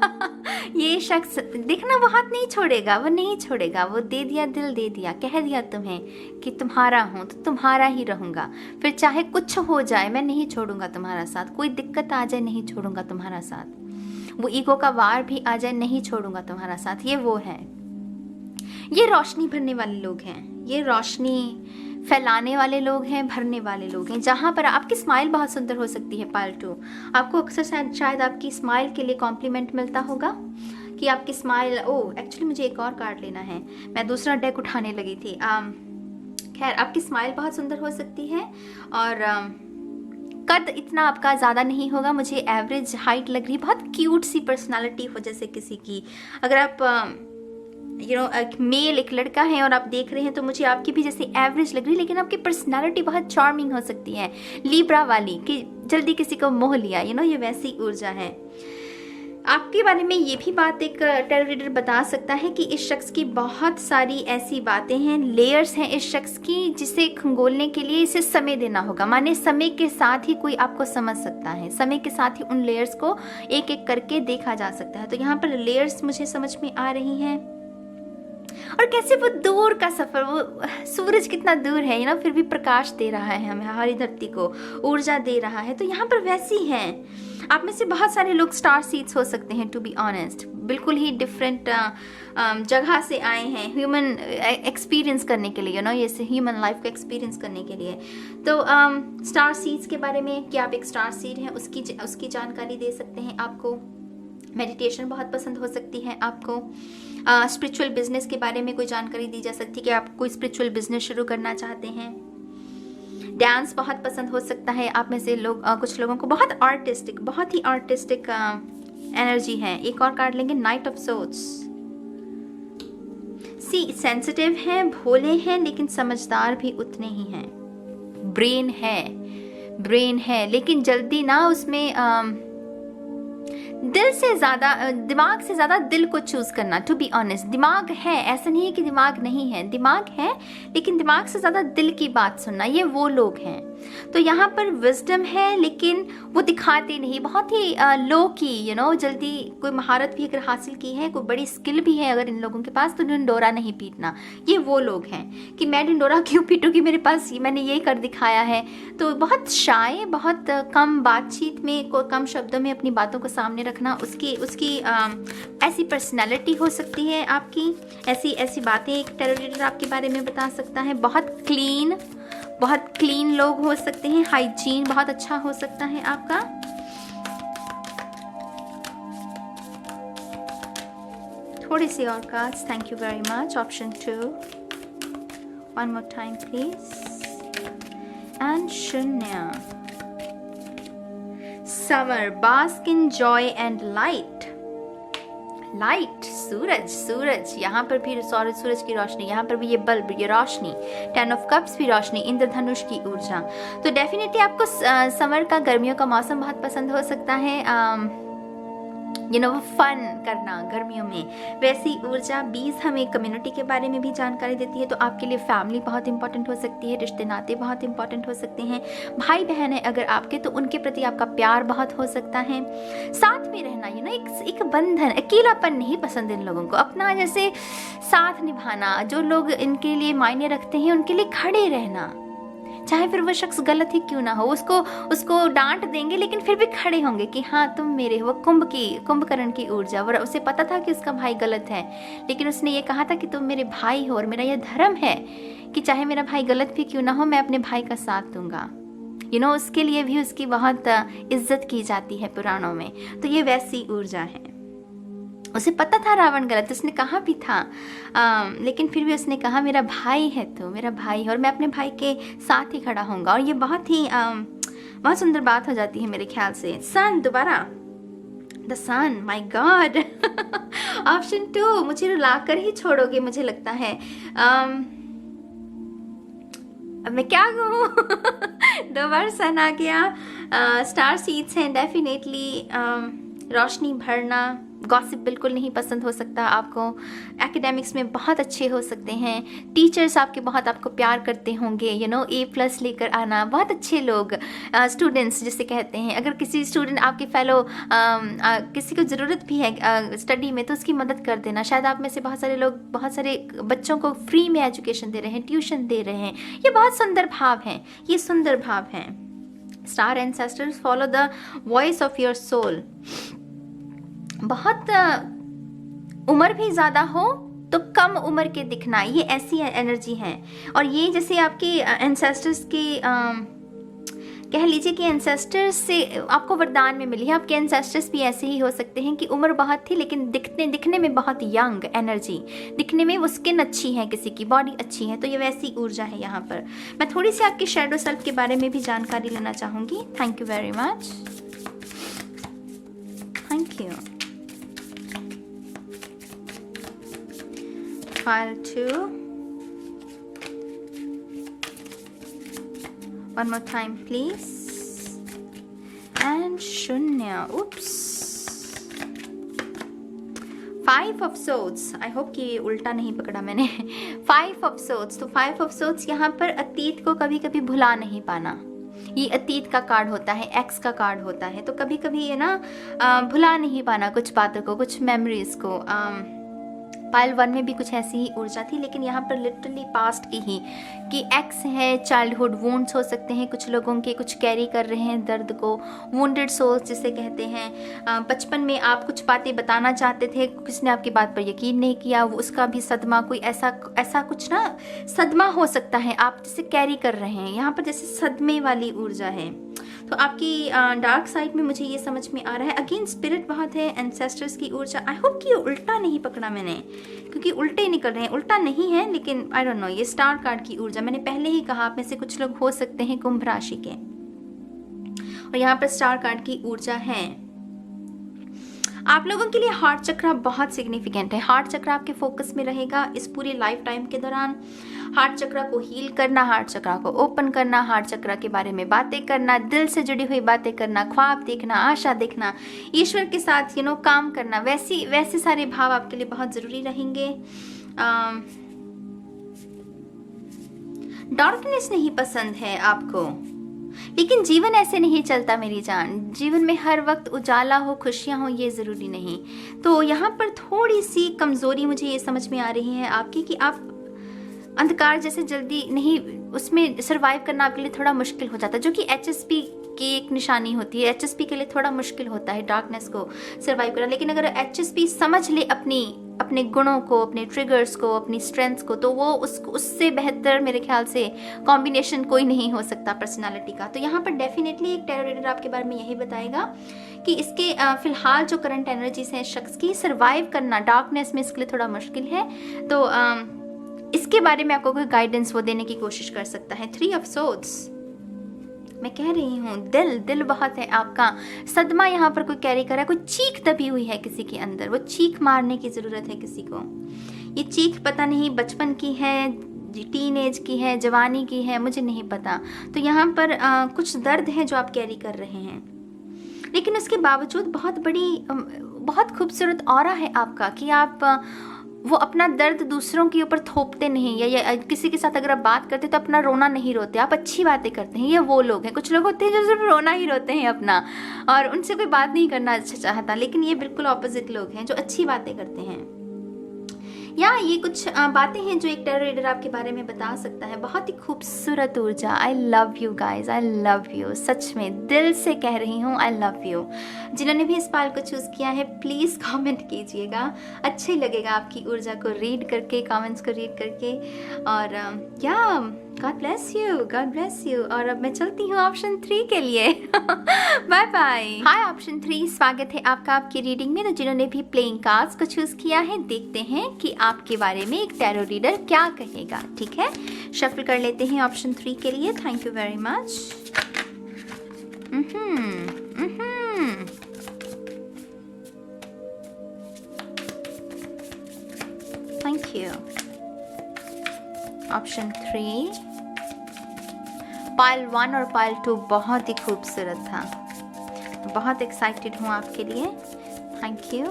ये शख्स देखना, वो हाथ नहीं छोड़ेगा, वो नहीं छोड़ेगा। वो दे दिया, दिल दे दिया, कह दिया तुम्हें कि तुम्हारा हूँ तो तुम्हारा ही रहूँगा। फिर चाहे कुछ हो जाए मैं नहीं छोड़ूंगा तुम्हारा साथ, कोई दिक्कत आ जाए नहीं छोड़ूंगा तुम्हारा साथ, वो ईगो का वार भी आ जाए नहीं छोड़ूंगा तुम्हारा साथ। ये वो है, ये रोशनी भरने वाले लोग हैं, ये रोशनी फैलाने वाले लोग हैं, भरने वाले लोग हैं। जहाँ पर आपकी स्माइल बहुत सुंदर हो सकती है पाल्टू, आपको अक्सर शायद आपकी स्माइल के लिए कॉम्प्लीमेंट मिलता होगा कि आपकी स्माइल। ओह एक्चुअली मुझे एक और कार्ड लेना है, मैं दूसरा डेक उठाने लगी थी। खैर आपकी स्माइल बहुत सुंदर हो सकती है और कद इतना आपका ज़्यादा नहीं होगा, मुझे एवरेज हाइट लग रही है। बहुत क्यूट सी पर्सनालिटी हो जैसे किसी की। अगर आप एक मेल, एक लड़का है और आप देख रहे हैं तो मुझे आपकी भी जैसे एवरेज लग रही है, लेकिन आपकी पर्सनालिटी बहुत चार्मिंग हो सकती है, लीब्रा वाली, कि जल्दी किसी को मोह लिया। ये वैसी ऊर्जा है आपके बारे में। ये भी बात एक टैरो रीडर बता सकता है कि इस शख्स की बहुत सारी ऐसी बातें हैं, लेयर्स हैं इस शख्स की, जिसे खंगोलने के लिए इसे समय देना होगा। माने समय के साथ ही कोई आपको समझ सकता है, समय के साथ ही उन लेयर्स को एक एक करके देखा जा सकता है। तो यहाँ पर लेयर्स मुझे समझ में आ रही हैं। और कैसे वो दूर का सफर, वो सूरज कितना दूर है फिर भी प्रकाश दे रहा है हमें, हमारी धरती को ऊर्जा दे रहा है। तो यहाँ पर वैसी हैं। आप में से बहुत सारे लोग स्टार सीड्स हो सकते हैं, टू बी ऑनेस्ट, बिल्कुल ही डिफरेंट जगह से आए हैं ह्यूमन एक्सपीरियंस करने के लिए, ये ह्यूमन लाइफ को एक्सपीरियंस करने के लिए। तो स्टार सीड्स के बारे में कि आप एक स्टार सीड हैं उसकी जानकारी दे सकते हैं आपको। मेडिटेशन बहुत पसंद हो सकती है आपको। स्पिरिचुअल बिजनेस के बारे में कोई जानकारी दी जा सकती है कि आप कोई स्पिरिचुअल बिजनेस शुरू करना चाहते हैं। डांस बहुत पसंद हो सकता है आप में से कुछ लोगों को। बहुत ही आर्टिस्टिक एनर्जी है। एक और कार्ड लेंगे, नाइट ऑफ सोर्ड्स। सेंसिटिव हैं, भोले हैं, लेकिन समझदार भी उतने ही हैं। ब्रेन है लेकिन जल्दी ना उसमें दिमाग से ज्यादा दिल को चूज करना। टू बी ऑनेस्ट, दिमाग है, ऐसा नहीं है कि दिमाग नहीं है, दिमाग है, लेकिन दिमाग से ज्यादा दिल की बात सुनना, ये वो लोग हैं। तो यहाँ पर विजडम है लेकिन वो दिखाते नहीं, बहुत ही लो की जल्दी। कोई महारत भी अगर हासिल की है, कोई बड़ी स्किल भी है अगर इन लोगों के पास, तो डिंडोरा नहीं पीटना। ये वो लोग हैं कि मैं डिंडोरा क्यों पीटूंगी, मेरे पास मैंने ये कर दिखाया है। तो बहुत शाय, बहुत कम बातचीत में, कम शब्दों में अपनी बातों को सामने रखना, उसकी ऐसी पर्सनैलिटी हो सकती है आपकी। ऐसी बातें एक टैरो रीडर आपके बारे में बता सकता है। बहुत क्लीन लोग हो सकते हैं। हाइजीन बहुत अच्छा हो सकता है आपका। थोड़ी सी और cards, thank you very much. Option 2, one more time please. And शून्य। Summer, bask in joy and light. सूरज, यहाँ पर भी सूरज की रोशनी, यहाँ पर भी ये बल्ब, ये रोशनी। 10 ऑफ कप्स भी रोशनी, इंद्रधनुष की ऊर्जा। तो डेफिनेटली आपको समर का, गर्मियों का मौसम बहुत पसंद हो सकता है। वो फन करना गर्मियों में, वैसी ऊर्जा। 20 हमें कम्युनिटी के बारे में भी जानकारी देती है। तो आपके लिए फैमिली बहुत इंपॉर्टेंट हो सकती है, रिश्ते नाते बहुत इंपॉर्टेंट हो सकते हैं। भाई बहन है अगर आपके, तो उनके प्रति आपका प्यार बहुत हो सकता है। साथ में रहना, एक बंधन, अकेलापन नहीं पसंद इन लोगों को, अपना जैसे साथ निभाना। जो लोग इनके लिए मायने रखते हैं उनके लिए खड़े रहना, चाहे फिर वो शख्स गलत ही क्यों ना हो, उसको डांट देंगे लेकिन फिर भी खड़े होंगे कि हाँ तुम मेरे हो। वो कुंभकर्ण की ऊर्जा, वो उसे पता था कि उसका भाई गलत है, लेकिन उसने ये कहा था कि तुम मेरे भाई हो और मेरा यह धर्म है कि चाहे मेरा भाई गलत भी क्यों ना हो, मैं अपने भाई का साथ दूंगा। उसके लिए भी उसकी बहुत इज्जत की जाती है पुराणों में। तो ये वैसी ऊर्जा है। उसे पता था रावण गलत, उसने कहा भी था, लेकिन फिर भी उसने कहा मेरा भाई है तो, मेरा भाई है और मैं अपने भाई के साथ ही खड़ा होऊंगा। और ये बहुत सुंदर बात हो जाती है मेरे ख्याल से। सन, दोबारा the sun, my god. Option 2, मुझे रुला कर ही छोड़ोगे मुझे लगता है। अब मैं क्या कहूँ। 2 बार सन आ गया। स्टार सीड्स हैं डेफिनेटली। रोशनी भरना, गॉसिप बिल्कुल नहीं पसंद हो सकता आपको, एकेडमिक्स में बहुत अच्छे हो सकते हैं, टीचर्स आपके बहुत आपको प्यार करते होंगे, A+ लेकर आना, बहुत अच्छे लोग, स्टूडेंट्स जिसे कहते हैं, अगर किसी स्टूडेंट आपके फेलो किसी को ज़रूरत भी है स्टडी में तो उसकी मदद कर देना। शायद आप में से बहुत सारे लोग बहुत सारे बच्चों को फ्री में एजुकेशन दे रहे हैं, ट्यूशन दे रहे हैं। ये बहुत सुंदर भाव हैं, ये सुंदर भाव हैं। Star ancestors, follow the voice of your soul. बहुत उम्र भी ज़्यादा हो तो कम उम्र के दिखना, ये ऐसी एनर्जी है। और ये जैसे आपके एंसेस्टर्स के कह लीजिए कि एंसेस्टर्स से आपको वरदान में मिली है। आपके एंसेस्टर्स भी ऐसे ही हो सकते हैं कि उम्र बहुत थी लेकिन दिखने में बहुत यंग एनर्जी, दिखने में वो स्किन अच्छी है, किसी की बॉडी अच्छी है, तो ये वैसी ऊर्जा है यहाँ पर। मैं थोड़ी सी आपकी शैडो सेल्फ के बारे में भी जानकारी लेना चाहूँगी। Thank you very much, thank you. File 2. One more time, please. And शून्य. Oops. 5 of Swords. I hope कि उल्टा नहीं पकड़ा मैंने। 5 of Swords. तो 5 of Swords यहाँ पर अतीत को कभी कभी भुला नहीं पाना। ये अतीत का कार्ड होता है, एक्स का कार्ड होता है, तो कभी कभी ये ना भुला नहीं पाना कुछ बातों को, कुछ मेमोरीज को। पाइल 1 में भी कुछ ऐसी ही ऊर्जा थी, लेकिन यहाँ पर लिटरली पास्ट की ही कि एक्स है, चाइल्डहुड वुंड्स हो सकते हैं कुछ लोगों के, कुछ कैरी कर रहे हैं दर्द को, वुंडेड सोल्स जिसे कहते हैं। बचपन में आप कुछ बातें बताना चाहते थे, किसने आपकी बात पर यकीन नहीं किया, वो उसका भी सदमा, कोई ऐसा कुछ ना सदमा हो सकता है आप जिसे कैरी कर रहे हैं। यहाँ पर जैसे सदमे वाली ऊर्जा है, तो आपकी डार्क साइड में मुझे ये समझ में आ रहा है। अगेन स्पिरिट बहुत है, एंसेस्टर्स की ऊर्जा। आई होप कि ये उल्टा नहीं पकड़ा मैंने, क्योंकि उल्टे निकल रहे हैं। उल्टा नहीं है लेकिन आई डोंट नो, ये स्टार कार्ड की ऊर्जा। मैंने पहले ही कहा आप में से कुछ लोग हो सकते हैं कुंभ राशि के, और यहाँ पर स्टार कार्ड की ऊर्जा है। आप लोगों के लिए हार्ट चक्र बहुत सिग्निफिकेंट है। हार्ट चक्र आपके फोकस में रहेगा इस पूरे लाइफ टाइम के दौरान। हार्ट चक्र को हील करना, हार्ट चक्र को ओपन करना, हार्ट चक्र के बारे में बातें करना, दिल से जुड़ी हुई बातें करना, ख्वाब देखना, आशा देखना, ईश्वर के साथ काम करना, वैसे सारे भाव आपके लिए बहुत ज़रूरी रहेंगे। डार्कनेस नहीं पसंद है आपको, लेकिन जीवन ऐसे नहीं चलता मेरी जान। जीवन में हर वक्त उजाला हो, खुशियां हो, ये ज़रूरी नहीं। तो यहाँ पर थोड़ी सी कमज़ोरी मुझे ये समझ में आ रही है आपकी कि आप अंधकार जैसे जल्दी नहीं, उसमें सरवाइव करना आपके लिए थोड़ा मुश्किल हो जाता है, जो कि HSP की एक निशानी होती है। HSP के लिए थोड़ा मुश्किल होता है डार्कनेस को सरवाइव करना, लेकिन अगर HSP समझ ले अपने गुणों को, अपने ट्रिगर्स को, अपनी स्ट्रेंथ्स को, तो वो उससे बेहतर मेरे ख्याल से कॉम्बिनेशन कोई नहीं हो सकता पर्सनालिटी का। तो यहाँ पर डेफिनेटली एक टैरो रीडर आपके बारे में यही बताएगा कि इसके फिलहाल जो करंट एनर्जीज हैं शख्स की, सर्वाइव करना डार्कनेस में इसके लिए थोड़ा मुश्किल है। तो इसके बारे में आपको कोई गाइडेंस वो देने की कोशिश कर सकता है। 3 of Swords, मैं कह रही हूँ दिल बहुत है आपका। सदमा यहाँ पर कोई कैरी कर रहा है, कोई चीख दबी हुई है किसी के अंदर, वो चीख मारने की ज़रूरत है किसी को। ये चीख पता नहीं बचपन की है, टीनेज की है, जवानी की है, मुझे नहीं पता। तो यहाँ पर कुछ दर्द है जो आप कैरी कर रहे हैं, लेकिन उसके बावजूद बहुत खूबसूरत ऑरा है आपका कि आप वो अपना दर्द दूसरों के ऊपर थोपते नहीं, या किसी के साथ अगर आप बात करते तो अपना रोना नहीं रोते, आप अच्छी बातें करते हैं। ये वो लोग हैं, कुछ लोग होते हैं जो सिर्फ रोना ही रोते हैं अपना, और उनसे कोई बात नहीं करना अच्छा चाहता, लेकिन ये बिल्कुल ऑपोजिट लोग हैं जो अच्छी बातें करते हैं। या ये कुछ बातें हैं जो एक टैरो रीडर आपके बारे में बता सकता है। बहुत ही खूबसूरत ऊर्जा। I love you guys, I love you, सच में दिल से कह रही हूँ, आई लव यू। जिन्होंने भी इस पाल को चूज़ किया है प्लीज़ कमेंट कीजिएगा, अच्छा ही लगेगा आपकी ऊर्जा को रीड करके, कमेंट्स को रीड करके। और या God bless you, God bless you. और अब मैं चलती हूँ ऑप्शन 3 के लिए। Bye bye. हाय ऑप्शन 3, स्वागत है आपका आपकी रीडिंग में। तो जिन्होंने भी प्लेइंग कार्ड्स को चूज किया है, देखते हैं कि आपके बारे में एक टैरो रीडर क्या कहेगा। ठीक है, शफल कर लेते हैं ऑप्शन 3 के लिए। Thank you very much. Thank you. Option 3, pile 1 और पाइल 2 बहुत ही खूबसूरत था, बहुत एक्साइटेड हूँ आपके लिए। Thank you.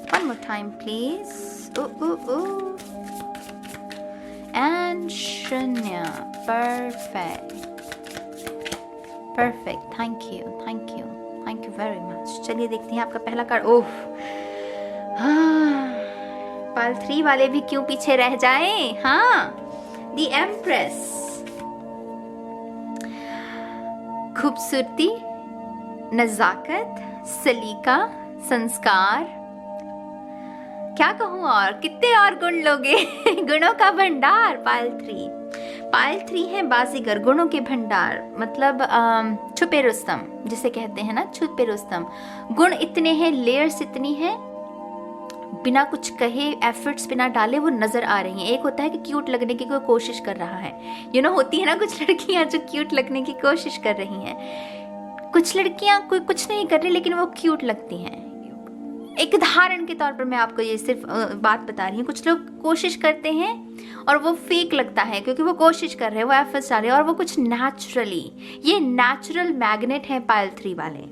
One more time please. And शून्य, perfect perfect, thank you thank you thank you very much. चलिए देखते हैं आपका पहला कार्ड। ओह हाँ, पाल 3 वाले भी क्यों पीछे रह जाएं। हाँ, द एम्प्रेस। खूबसूरती, नजाकत, सलीका, संस्कार, क्या कहूँ और कितने और गुण लोगे। गुणों का भंडार पायल 3। पायल 3 है बाजीगर, गुणों के भंडार, मतलब छुपे रुस्तम जिसे कहते हैं ना, छुपे रुस्तम। गुण इतने हैं, लेयर्स इतनी हैं, बिना कुछ कहे, एफर्ट्स बिना डाले वो नजर आ रही हैं। एक होता है कि क्यूट लगने की कोई कोशिश कर रहा है, होती है ना कुछ लड़कियां जो क्यूट लगने की कोशिश कर रही हैं। कुछ लड़कियां कोई कुछ नहीं कर रही लेकिन वो क्यूट लगती हैं। एक उदाहरण के तौर पर मैं आपको ये सिर्फ बात बता रही हूँ। कुछ लोग कोशिश करते हैं और वो फेक लगता है क्योंकि वो कोशिश कर रहे हैं, वो एफर्ट्स डाल रहे हैं, और वो कुछ नेचुरली, ये नेचुरल मैग्नेट है पायल 3 वाले।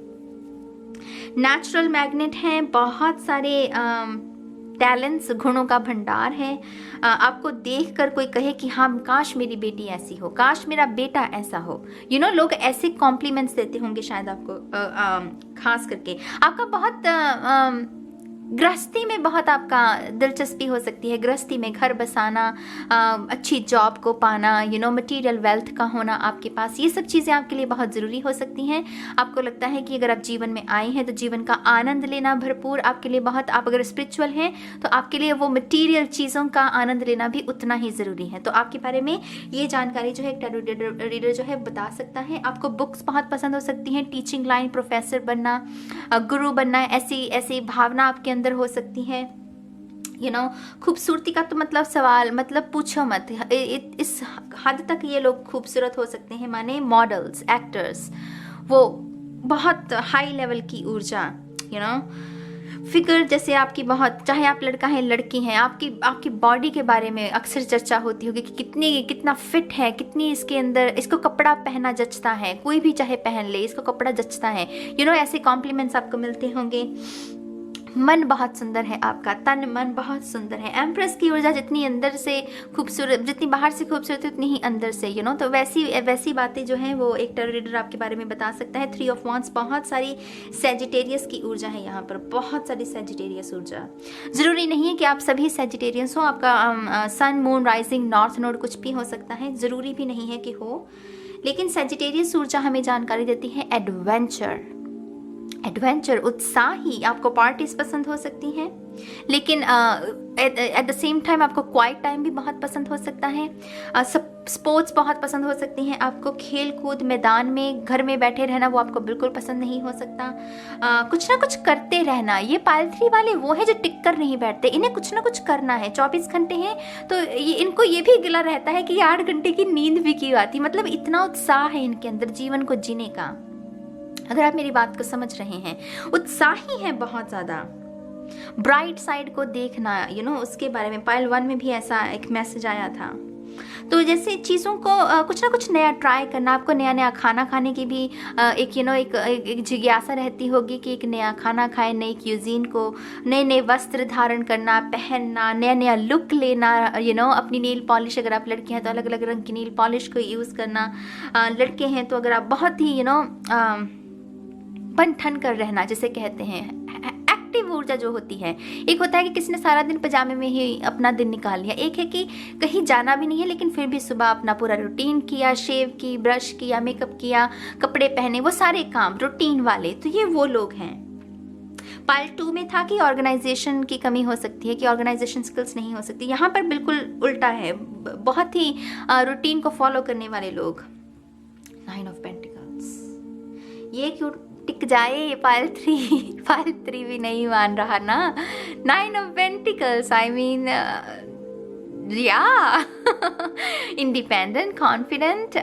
नेचुरल मैग्नेट हैं, बहुत सारे टैलेंट्स, गुणों का भंडार है। आपको देखकर कोई कहे कि हाँ काश मेरी बेटी ऐसी हो, काश मेरा बेटा ऐसा हो। लोग ऐसे कॉम्प्लीमेंट्स देते होंगे शायद आपको। खास करके आपका बहुत गृहस्थी में बहुत आपका दिलचस्पी हो सकती है। गृहस्थी में घर बसाना, अच्छी जॉब को पाना, मटेरियल वेल्थ का होना आपके पास, ये सब चीज़ें आपके लिए बहुत ज़रूरी हो सकती हैं। आपको लगता है कि अगर आप जीवन में आए हैं तो जीवन का आनंद लेना भरपूर आपके लिए बहुत, आप अगर स्पिरिचुअल हैं तो आपके लिए वो मटेरियल चीज़ों का आनंद लेना भी उतना ही ज़रूरी है। तो आपके बारे में ये जानकारी जो है एक टैरो रीडर जो है बता सकता है। आपको बुक्स बहुत पसंद हो सकती हैं, टीचिंग लाइन, प्रोफेसर बनना, गुरु बनना, ऐसी भावना आपके अंदर हो सकती है। खूबसूरती का तो मतलब सवाल, मतलब पूछो मत। इस हद तक ये लोग खूबसूरत हो सकते हैं, माने मॉडल्स, एक्टर्स, वो बहुत हाई लेवल की ऊर्जा, फिगर जैसे आपकी बहुत, चाहे आप लड़का है लड़की हैं, आपकी बॉडी के बारे में अक्सर चर्चा होती होगी कि कितना फिट है, कितनी इसके अंदर, इसको कपड़ा पहना जचता है, कोई भी चाहे पहन ले, इसको कपड़ा जचता है। ऐसे कॉम्प्लीमेंट्स आपको मिलते होंगे। मन बहुत सुंदर है आपका, तन मन बहुत सुंदर है। एम्प्रेस की ऊर्जा जितनी अंदर से खूबसूरत, जितनी बाहर से खूबसूरत है उतनी ही अंदर से, तो वैसी बातें जो हैं वो एक टैरो रीडर आपके बारे में बता सकता है। 3 ऑफ वांड्स, बहुत सारी सैजिटेरियस की ऊर्जा है यहाँ पर, बहुत सारी सैजिटेरियस ऊर्जा। जरूरी नहीं है कि आप सभी सैजिटेरियस हो, आपका सन, मून, राइजिंग, नॉर्थ नोड कुछ भी हो सकता है, जरूरी भी नहीं है कि हो। लेकिन सैजिटेरियस ऊर्जा हमें जानकारी देती है एडवेंचर, उत्साही। आपको पार्टीज पसंद हो सकती हैं, लेकिन एट द सेम टाइम आपको क्वाइट टाइम भी बहुत पसंद हो सकता है। स्पोर्ट्स बहुत पसंद हो सकती हैं आपको। खेल कूद मैदान में, घर में बैठे रहना वो आपको बिल्कुल पसंद नहीं हो सकता। कुछ ना कुछ करते रहना, ये पायल 3 वाले वो है जो टिक कर नहीं बैठते, इन्हें कुछ ना कुछ करना है। 24 घंटे हैं तो इनको ये भी गिला रहता है कि 8 घंटे की नींद भी क्यों आती, मतलब इतना उत्साह है इनके अंदर जीवन को जीने का। अगर आप मेरी बात को समझ रहे हैं, उत्साही हैं बहुत ज़्यादा। ब्राइट साइड को देखना, उसके बारे में पायल 1 में भी ऐसा एक मैसेज आया था। तो जैसे चीज़ों को कुछ ना कुछ नया ट्राई करना, आपको नया नया खाना खाने की भी एक जिज्ञासा रहती होगी कि एक नया खाना खाएं, नई क्यूजीन को, नए नए वस्त्र धारण करना, पहनना, नया नया लुक लेना। अपनी नेल पॉलिश, अगर आप लड़के हैं तो अलग अलग रंग की नेल पॉलिश को यूज़ करना। लड़के हैं तो अगर आप बहुत ही बन ठन कर रहना जिसे कहते हैं, एक्टिव ऊर्जा जो होती है। एक होता है कि किसी ने सारा दिन पजामे में ही अपना दिन निकाल लिया, एक है कि कहीं जाना भी नहीं है लेकिन फिर भी सुबह अपना पूरा रूटीन किया, शेव की, ब्रश किया, मेकअप किया, कपड़े पहने, वो सारे काम रूटीन वाले, तो ये वो लोग हैं। पायल 2 में था कि ऑर्गेनाइजेशन की कमी हो सकती है, कि ऑर्गेनाइजेशन स्किल्स नहीं हो सकती। यहाँ पर बिल्कुल उल्टा है, बहुत ही रूटीन को फॉलो करने वाले लोग। 9 ऑफ पेंटिकल्स, ये क्यों टिक जाए पायल 3? पायल 3 भी नहीं मान रहा ना। 9 ऑफ पेंटिकल्स, आई मीन या इंडिपेंडेंट, कॉन्फिडेंट,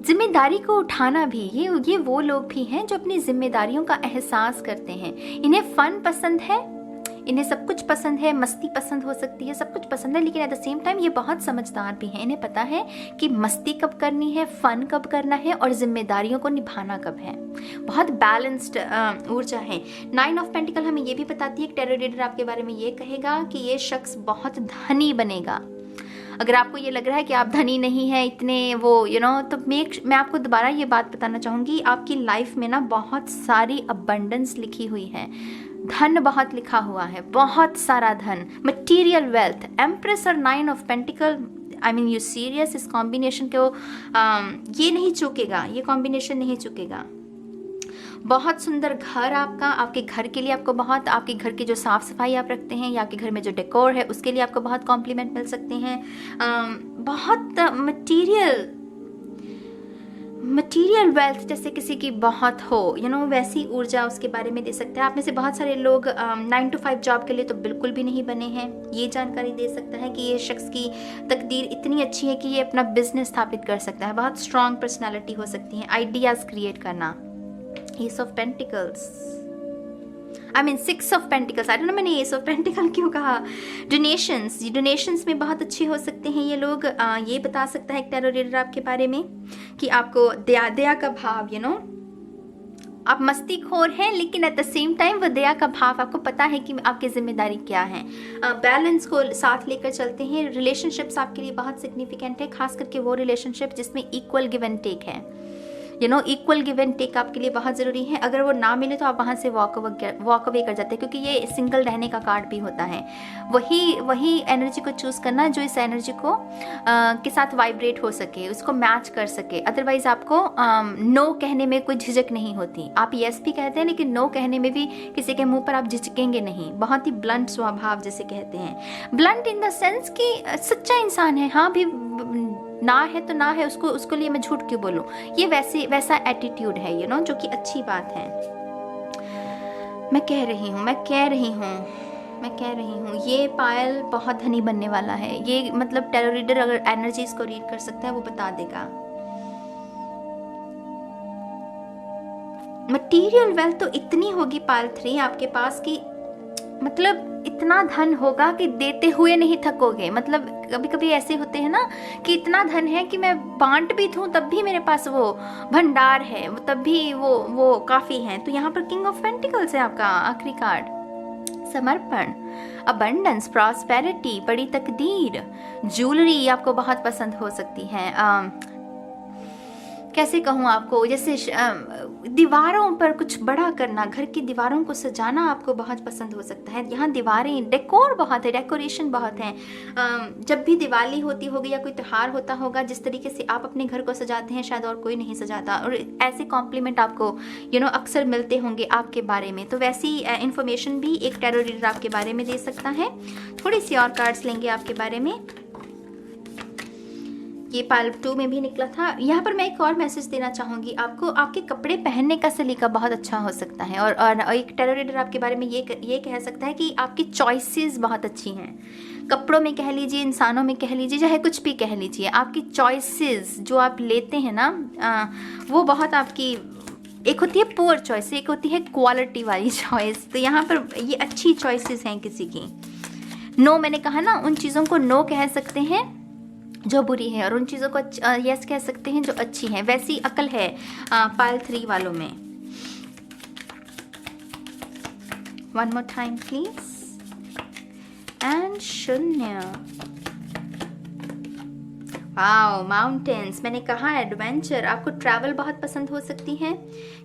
जिम्मेदारी को उठाना भी, ये वो लोग भी हैं जो अपनी जिम्मेदारियों का एहसास करते हैं। इन्हें फन पसंद है, इन्हें सब कुछ पसंद है, मस्ती पसंद हो सकती है, सब कुछ पसंद है, लेकिन एट द सेम टाइम ये बहुत समझदार भी हैं। इन्हें पता है कि मस्ती कब करनी है, फन कब करना है और जिम्मेदारियों को निभाना कब है। बहुत बैलेंस्ड ऊर्जा है। 9 ऑफ पेंटिकल हमें ये भी बताती है कि टैरो रीडर आपके बारे में ये कहेगा कि ये शख्स बहुत धनी बनेगा। अगर आपको ये लग रहा है कि आप धनी नहीं है इतने वो तो मैं आपको दोबारा ये बात बताना चाहूँगी, आपकी लाइफ में ना बहुत सारी अबंडेंस लिखी हुई है, धन बहुत लिखा हुआ है, बहुत सारा धन, मटीरियल वेल्थ। एम्प्रेस और 9 of pentacle, I mean you serious, इस कॉम्बिनेशन को ये नहीं चूकेगा, ये कॉम्बिनेशन नहीं चूकेगा। बहुत सुंदर घर आपका, आपके घर के लिए आपको बहुत, आपके घर की जो साफ़ सफाई आप रखते हैं या आपके घर में जो डेकोर है उसके लिए आपको बहुत कॉम्प्लीमेंट मिल सकते हैं। बहुत मटीरियल वेल्थ जैसे किसी की बहुत हो वैसी ऊर्जा उसके बारे में दे सकता है। आप में से बहुत सारे लोग 9 to 5 जॉब के लिए तो बिल्कुल भी नहीं बने हैं। ये जानकारी दे सकता है कि ये शख्स की तकदीर इतनी अच्छी है कि ये अपना बिजनेस स्थापित कर सकता है। बहुत स्ट्रॉन्ग पर्सनैलिटी हो सकती है, आइडियाज़ क्रिएट करना। Ace of Pentacles, I mean 6 of Pentacles, I don't know मैंने Ace of Pentacles क्यों कहा। डोनेशंस में बहुत अच्छे हो सकते हैं ये लोग। ये बता सकता है एक टैरो रीडर आपके बारे में कि आपको दया का भाव आप मस्तीखोर हैं, लेकिन एट द सेम टाइम वो दया का भाव, आपको पता है कि आपकी जिम्मेदारी क्या है। बैलेंस को साथ लेकर चलते हैं। रिलेशनशिप्स आपके लिए बहुत सिग्निफिकेंट है, खास करके वो रिलेशनशिप जिसमें इक्वल गिव एंड टेक है। इक्वल गिव एंड टेक आपके लिए बहुत ज़रूरी है। अगर वो ना मिले तो आप वहाँ से वॉक अवे कर जाते हैं, क्योंकि ये सिंगल रहने का कार्ड भी होता है। वही एनर्जी को चूज़ करना जो इस एनर्जी को के साथ वाइब्रेट हो सके, उसको मैच कर सके। अदरवाइज़ आपको नो कहने में कोई झिझक नहीं होती। आप यस भी कहते हैं, लेकिन नो कहने में भी किसी के मुंह पर आप झिझकेंगे नहीं। बहुत ही ब्लंट स्वभाव जिसे कहते हैं, ब्लंट इन द सेंस कि सच्चा इंसान है। हाँ भी ना है तो ना है, उसको लिए मैं झूठ क्यों बोलूं। ये वैसा एटीट्यूड है जो कि अच्छी बात है। मैं कह रही हूँ ये पायल बहुत धनी बनने वाला है। ये मतलब टैरो रीडर अगर एनर्जीज को रीड कर सकता है वो बता देगा। मटीरियल वेल्थ तो इतनी होगी पायल 3 आपके पास कि मतलब इतना धन होगा कि देते हुए नहीं थकोगे। मतलब कभी कभी ऐसे होते हैं ना कि इतना धन है कि मैं बांट भी दूं तब भी मेरे पास वो भंडार है, तब भी वो काफ़ी है। तो यहाँ पर किंग ऑफ पेंटिकल्स है आपका आखिरी कार्ड। समर्पण, अबंडेंस, प्रॉस्पेरिटी, बड़ी तकदीर, ज्वेलरी आपको बहुत पसंद हो सकती है। कैसे कहूँ आपको, जैसे दीवारों पर कुछ बड़ा करना, घर की दीवारों को सजाना आपको बहुत पसंद हो सकता है। यहाँ दीवारें, डेकोर बहुत है, डेकोरेशन बहुत है। जब भी दिवाली होती होगी या कोई त्यौहार होता होगा, जिस तरीके से आप अपने घर को सजाते हैं शायद और कोई नहीं सजाता, और ऐसे कॉम्प्लीमेंट आपको अक्सर मिलते होंगे आपके बारे में। तो वैसी इंफॉर्मेशन भी एक टैरो रीडर आपके बारे में दे सकता है। थोड़ी सी और कार्ड्स लेंगे आपके बारे में। ये पायल 2 में भी निकला था। यहाँ पर मैं एक और मैसेज देना चाहूँगी आपको। आपके कपड़े पहनने का सलीका बहुत अच्छा हो सकता है, और एक टैरो रीडर आपके बारे में ये कह सकता है कि आपकी चॉइसेस बहुत अच्छी हैं। कपड़ों में कह लीजिए, इंसानों में कह लीजिए, चाहे कुछ भी कह लीजिए, आपकी चॉइसेस जो आप लेते हैं ना वो बहुत आपकी, एक होती है पुअर चॉइस, एक होती है क्वालिटी वाली चॉइस। तो यहाँ पर ये अच्छी चॉइसेस हैं किसी की। नो मैंने कहा ना, उन चीज़ों को नो कह सकते हैं जो बुरी है, और उन चीज़ों को यस कह सकते हैं जो अच्छी हैं। वैसी अकल है पायल 3 वालों में। One more time please. And शून्य। Wow, mountains. मैंने कहा एडवेंचर, आपको ट्रैवल बहुत पसंद हो सकती है,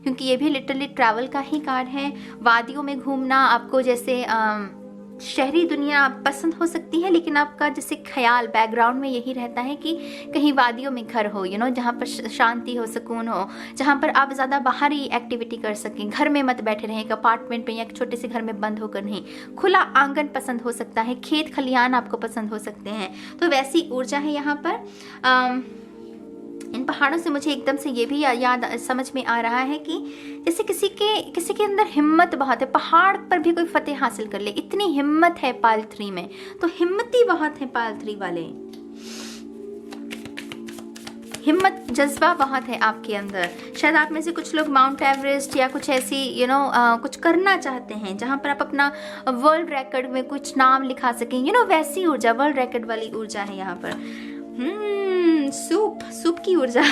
क्योंकि ये भी लिटरली ट्रैवल का ही कार्ड है। वादियों में घूमना आपको, जैसे शहरी दुनिया पसंद हो सकती है, लेकिन आपका जैसे ख्याल बैकग्राउंड में यही रहता है कि कहीं वादियों में घर हो, जहाँ पर शांति हो, सुकून हो, जहाँ पर आप ज़्यादा बाहरी एक्टिविटी कर सकें। घर में मत बैठे रहें एक अपार्टमेंट में या एक छोटे से घर में बंद होकर नहीं। खुला आंगन पसंद हो सकता है, खेत खलियान आपको पसंद हो सकते हैं। तो वैसी ऊर्जा है यहाँ पर। इन पहाड़ों से मुझे एकदम से ये भी याद समझ में आ रहा है कि जैसे किसी के अंदर हिम्मत बहुत है, पहाड़ पर भी कोई फतेह हासिल कर ले, इतनी हिम्मत है पायल 3 में। तो हिम्मती बहुत है पायल 3 वाले। हिम्मत जज्बा बहुत है आपके अंदर। शायद आप में से कुछ लोग माउंट एवरेस्ट या कुछ ऐसी कुछ करना चाहते हैं जहाँ पर आप अपना वर्ल्ड रिकॉर्ड में कुछ नाम लिखा सकें, वैसी ऊर्जा, वर्ल्ड रिकॉर्ड वाली ऊर्जा है यहाँ पर। सूप की ऊर्जा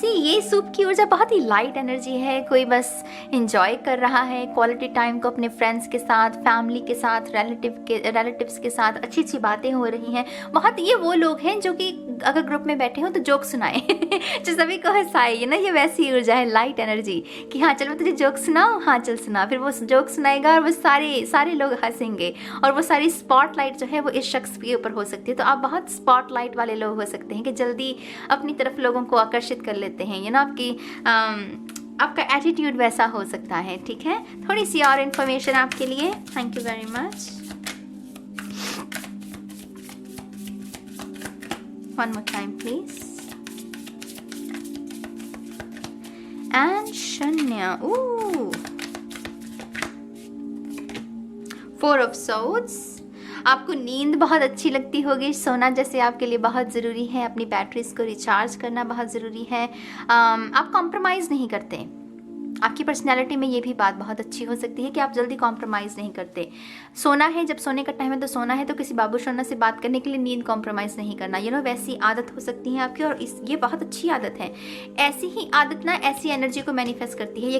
ये सूप की ऊर्जा बहुत ही लाइट एनर्जी है। कोई बस एंजॉय कर रहा है क्वालिटी टाइम को अपने फ्रेंड्स के साथ, फैमिली के साथ, रिलेटिव्स के साथ, अच्छी अच्छी बातें हो रही हैं। बहुत ये वो लोग हैं जो कि अगर ग्रुप में बैठे हो तो जोक सुनाए जो सभी को हंसाए, ये वैसी ऊर्जा है, लाइट एनर्जी कि हाँ चल मैं तुझे जोक सुनाऊँ, हाँ चल सुना। फिर वो जोक सुनाएगा और वो सारे लोग हंसेंगे और वो सारी स्पॉटलाइट जो है वो इस शख्स के ऊपर हो सकती है। तो आप बहुत स्पॉटलाइट वाले लोग हो सकते हैं कि जल्दी अपनी तरफ लोगों को आकर्षित कर लेते हैं। आपका एटीट्यूड वैसा हो सकता है। ठीक है, थोड़ी सी और इन्फॉर्मेशन आपके लिए। Thank you very much. One more time please. And Shanya. Ooh. 4 of Swords. आपको नींद बहुत अच्छी लगती होगी। सोना जैसे आपके लिए बहुत ज़रूरी है। अपनी बैटरीज को रिचार्ज करना बहुत ज़रूरी है। आप कॉम्प्रोमाइज़ नहीं करते। आपकी पर्सनैलिटी में ये भी बात बहुत अच्छी हो सकती है कि आप जल्दी कॉम्प्रोमाइज़ नहीं करते। सोना है, जब सोने का टाइम है तो सोना है, तो किसी बाबू शोना से बात करने के लिए नींद कॉम्प्रोमाइज़ नहीं करना। वैसी आदत हो सकती है आपकी, और ये बहुत अच्छी आदत है। ऐसी ही आदत ना ऐसी एनर्जी को मैनिफेस्ट करती है।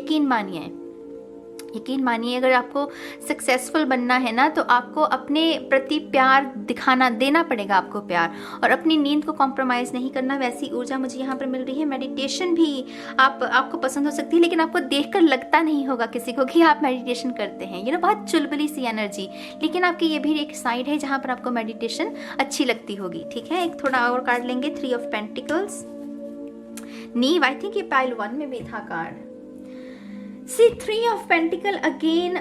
यकीन मानिए अगर आपको सक्सेसफुल बनना है ना तो आपको अपने प्रति प्यार देना पड़ेगा आपको प्यार, और अपनी नींद को कॉम्प्रोमाइज़ नहीं करना। वैसी ऊर्जा मुझे यहाँ पर मिल रही है। मेडिटेशन भी आपको पसंद हो सकती है, लेकिन आपको देखकर लगता नहीं होगा किसी को कि आप मेडिटेशन करते हैं। बहुत चुलबुली सी एनर्जी, लेकिन आपकी ये भी एक साइड है जहाँ पर आपको मेडिटेशन अच्छी लगती होगी। ठीक है, एक थोड़ा और कार्ड लेंगे। 3 ऑफ पेंटिकल्स। नीव, आई थिंक ये पाइल 1 में भी था card. See, 3 of Pentacle again,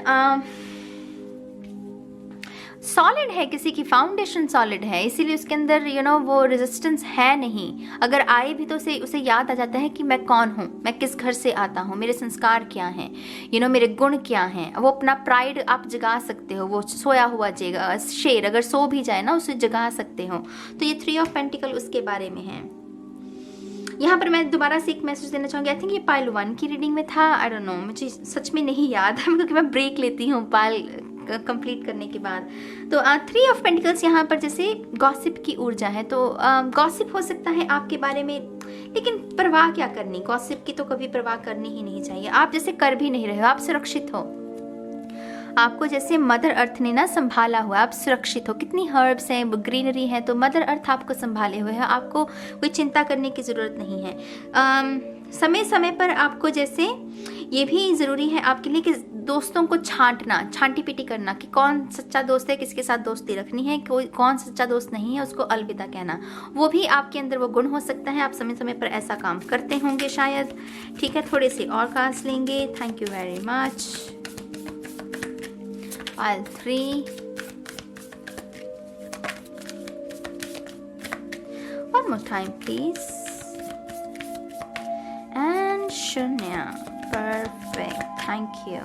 solid है, किसी की फाउंडेशन सॉलिड है, इसीलिए उसके अंदर वो रेजिस्टेंस है नहीं। अगर आए भी तो उसे याद आ जाता है कि मैं कौन हूँ, मैं किस घर से आता हूँ, मेरे संस्कार क्या हैं, मेरे गुण क्या हैं। वो अपना प्राइड आप जगा सकते हो। वो सोया हुआ शेर अगर सो भी जाए ना, उसे जगा सकते हो। तो ये 3 ऑफ पेंटिकल उसके बारे में है। यहाँ पर मैं दोबारा से एक मैसेज देना चाहूँगी। आई थिंक ये पाइल 1 की रीडिंग में था। आई डोंट नो, मुझे सच में नहीं याद है क्योंकि मैं ब्रेक लेती हूँ पाइल कंप्लीट करने के बाद। तो 3 ऑफ पेंटिकल्स यहाँ पर जैसे गॉसिप की ऊर्जा है। तो गॉसिप हो सकता है आपके बारे में, लेकिन परवाह क्या करनी, गॉसिप की तो कभी परवाह करनी ही नहीं चाहिए। आप जैसे कर भी नहीं रहे हो, आप सुरक्षित हो। आपको जैसे मदर अर्थ ने ना संभाला हुआ, आप सुरक्षित हो। कितनी हर्ब्स हैं, ग्रीनरी है, तो मदर अर्थ आपको संभाले हुए है। आपको कोई चिंता करने की ज़रूरत नहीं है। समय समय पर आपको जैसे ये भी ज़रूरी है आपके लिए कि दोस्तों को छांटी पीटी करना कि कौन सच्चा दोस्त है, किसके साथ दोस्ती रखनी है, कौन सच्चा दोस्त नहीं है, उसको अलविदा कहना। वो भी आपके अंदर वो गुण हो सकता है। आप समय समय पर ऐसा काम करते होंगे शायद। ठीक है, थोड़े से और कार्ड्स लेंगे। Thank you very much. Pile 3. One more time, please. And Shanya. Perfect. Thank you.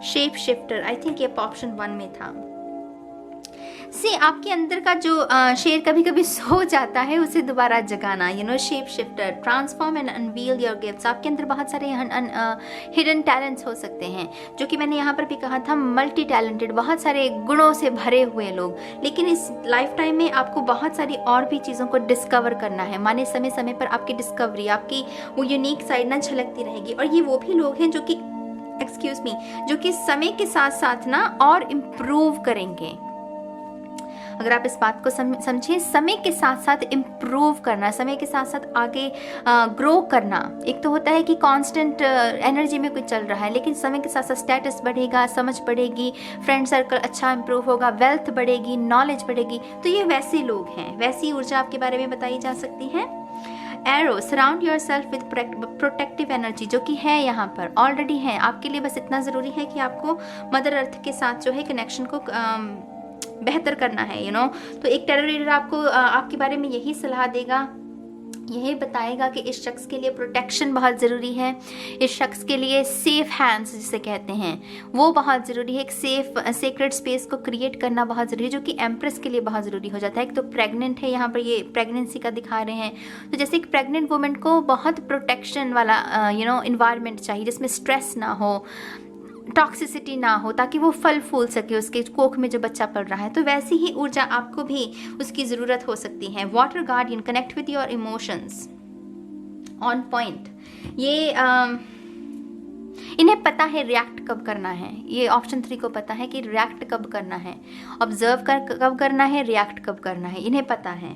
Shape shifter. I think ये ऑप्शन 1 में था। आपके अंदर का जो शेर कभी कभी सो जाता है, उसे दोबारा जगाना। Shape shifter, transform and unveil your gifts. आपके अंदर बहुत सारे हिडन टैलेंट्स हो सकते हैं, जो कि मैंने यहाँ पर भी कहा था, मल्टी टैलेंटेड, बहुत सारे गुणों से भरे हुए लोग। लेकिन इस लाइफ टाइम में आपको बहुत सारी और भी चीज़ों को डिस्कवर करना है। माने समय समय पर आपकी डिस्कवरी, आपकी वो यूनिक साइड ना झलकती रहेगी। और ये वो भी लोग हैं जो कि समय के साथ साथ ना और इम्प्रूव करेंगे। अगर आप इस बात को समझें, समय के साथ साथ इम्प्रूव करना, समय के साथ साथ आगे ग्रो करना। एक तो होता है कि कांस्टेंट एनर्जी में कुछ चल रहा है, लेकिन समय के साथ साथ स्टेटस बढ़ेगा, समझ बढ़ेगी, फ्रेंड सर्कल अच्छा इंप्रूव होगा, वेल्थ बढ़ेगी, नॉलेज बढ़ेगी। तो ये वैसे लोग हैं, वैसी ऊर्जा आपके बारे में बताई जा सकती है। Arrow, surround your self with protective energy, जो कि है यहाँ पर ऑलरेडी है आपके लिए। बस इतना ज़रूरी है कि आपको मदर अर्थ के साथ जो है कनेक्शन को बेहतर करना है। तो एक टेरर रीडर आपको आपके बारे में यही सलाह देगा यही बताएगा कि इस शख्स के लिए प्रोटेक्शन बहुत ज़रूरी है, इस शख्स के लिए सेफ हैंड्स जिसे कहते हैं वो बहुत ज़रूरी है। एक सेफ सेक्रेट स्पेस को क्रिएट करना बहुत ज़रूरी है, जो कि एम्प्रेस के लिए बहुत ज़रूरी हो जाता है। एक तो प्रेग्नेंट है, यहाँ पर ये प्रेगनेंसी का दिखा रहे हैं, तो जैसे एक प्रेग्नेंट वुमेन को बहुत प्रोटेक्शन वाला इन्वायरमेंट चाहिए जिसमें स्ट्रेस ना हो, टॉक्सिसिटी ना हो, ताकि वो फल फूल सके उसके कोख में जो बच्चा पल रहा है। तो वैसी ही ऊर्जा आपको भी उसकी ज़रूरत हो सकती है। Water guardian, connect with your emotions, on point. ये इन्हें पता है रिएक्ट कब करना है, ये ऑप्शन 3 को पता है कि रिएक्ट कब करना है, ऑब्जर्व कब करना है, रिएक्ट कब करना है, इन्हें पता है।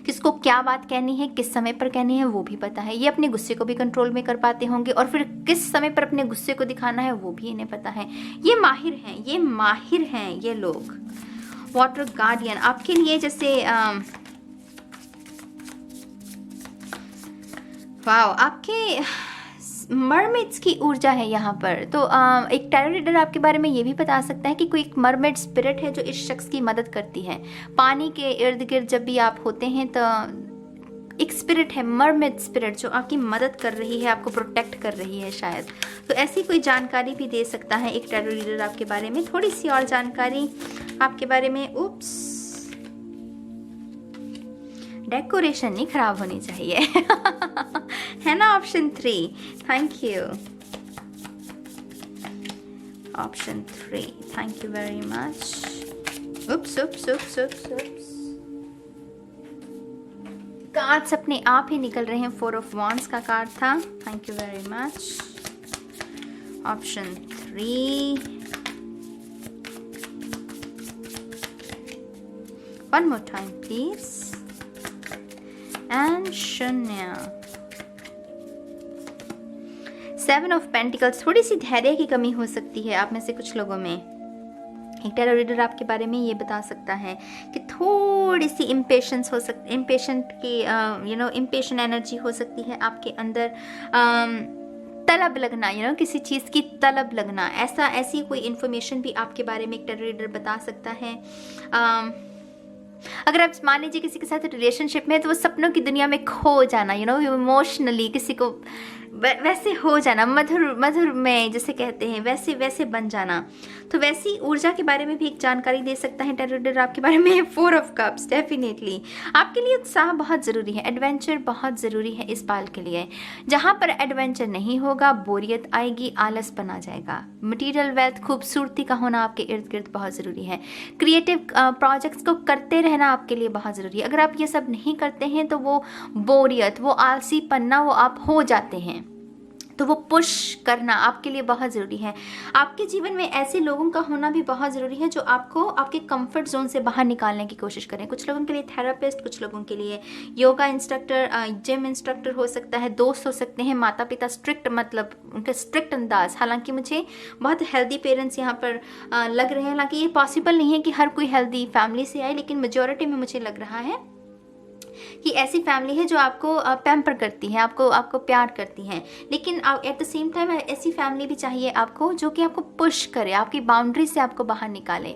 किसको क्या बात कहनी है, किस समय पर कहनी है, वो भी पता है। ये अपने गुस्से को भी कंट्रोल में कर पाते होंगे, और फिर किस समय पर अपने गुस्से को दिखाना है वो भी इन्हें पता है। ये माहिर हैं, ये माहिर हैं ये लोग। वाटर गार्डियन आपके लिए जैसे वाओ, आपके मरमेड्स की ऊर्जा है यहाँ पर। तो एक टैरो रीडर आपके बारे में ये भी बता सकता है कि कोई एक मरमेड स्पिरिट है जो इस शख्स की मदद करती है। पानी के इर्द गिर्द जब भी आप होते हैं तो एक स्पिरिट है, मरमेड स्पिरिट, जो आपकी मदद कर रही है, आपको प्रोटेक्ट कर रही है शायद। तो ऐसी कोई जानकारी भी दे सकता है एक टैरो रीडर आपके बारे में। थोड़ी सी और जानकारी आपके बारे में। उप्स, डेकोरेशन नहीं खराब होनी चाहिए है ना। Option 3, thank you. Option 3, thank you very much. Oops oops oops oops oops, cards अपने आप ही निकल रहे हैं। 4 ऑफ वॉन्ड्स का कार्ड था, thank you very much. Option 3, one more time please, and शून्य। 7 ऑफ पेंटिकल्स। थोड़ी सी धैर्य की कमी हो सकती है आप में से कुछ लोगों में। एक टैरो रीडर आपके बारे में ये बता सकता है कि थोड़ी सी इम्पेशेंस हो सकती, इम्पेशेंट की इम्पेशेंट एनर्जी हो सकती है आपके अंदर। तलब लगना, किसी चीज़ की तलब लगना, ऐसी कोई इन्फॉर्मेशन भी आपके बारे में एक टैरो रीडर बता सकता है। अगर आप मान लीजिए किसी के साथ रिलेशनशिप में है तो वो सपनों की दुनिया में खो जाना, इमोशनली किसी को वैसे हो जाना, मधुर में जैसे कहते हैं वैसे बन जाना। तो वैसी ऊर्जा के बारे में भी एक जानकारी दे सकता है टैरो रीडर आपके बारे में। 4 ऑफ कप्स, डेफिनेटली आपके लिए उत्साह बहुत ज़रूरी है, एडवेंचर बहुत ज़रूरी है इस बाल के लिए। जहाँ पर एडवेंचर नहीं होगा बोरियत आएगी, आलस बना जाएगा। मटीरियल वेल्थ, खूबसूरती का होना आपके इर्द गिर्द बहुत ज़रूरी है। क्रिएटिव प्रोजेक्ट्स को करते रहना आपके लिए बहुत ज़रूरी है। अगर आप ये सब नहीं करते हैं तो वो बोरियत, वो आलसी पन्ना वो आप हो जाते हैं। तो वो पुश करना आपके लिए बहुत ज़रूरी है। आपके जीवन में ऐसे लोगों का होना भी बहुत ज़रूरी है जो आपको आपके कंफर्ट जोन से बाहर निकालने की कोशिश करें। कुछ लोगों के लिए थेरापिस्ट, कुछ लोगों के लिए योगा इंस्ट्रक्टर, जिम इंस्ट्रक्टर हो सकता है, दोस्त हो सकते हैं, माता पिता, स्ट्रिक्ट मतलब उनका स्ट्रिक्ट अंदाज। हालांकि मुझे बहुत हेल्दी पेरेंट्स यहाँ पर लग रहे हैं। हालांकि ये पॉसिबल नहीं है कि हर कोई हेल्दी फैमिली से आए, लेकिन मेजॉरिटी में मुझे लग रहा है कि ऐसी फैमिली है जो आपको पैम्पर करती है, आपको प्यार करती है। लेकिन एट द सेम टाइम ऐसी फैमिली भी चाहिए आपको जो कि आपको पुश करे, आपकी बाउंड्री से आपको बाहर निकाले,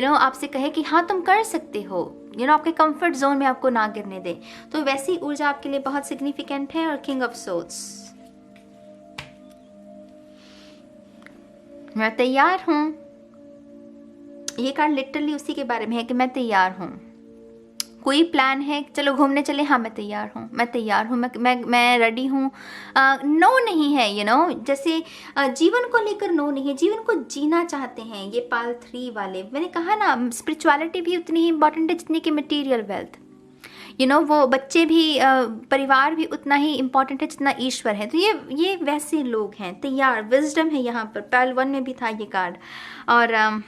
आपसे कहे कि हाँ तुम कर सकते हो, आपके कंफर्ट जोन में आपको ना गिरने दे। तो वैसी ऊर्जा आपके लिए बहुत सिग्निफिकेंट है। और किंग ऑफ सोर्ड्स, मैं तैयार हूँ। ये कार्ड लिटरली उसी के बारे में है कि मैं तैयार हूँ। कोई प्लान है, चलो घूमने चले, हाँ मैं तैयार हूँ, मैं रेडी हूँ। नो नहीं है, जैसे जीवन को लेकर नो नहीं है, जीवन को जीना चाहते हैं ये पाल 3 वाले। मैंने कहा ना, स्पिरिचुअलिटी भी उतनी ही इंपॉर्टेंट है जितनी कि मटेरियल वेल्थ। वो बच्चे भी, परिवार भी उतना ही इम्पॉर्टेंट है जितना ईश्वर है। तो ये वैसे लोग हैं, तैयार। विजडम है यहाँ पर, पाल 1 में भी था ये कार्ड। और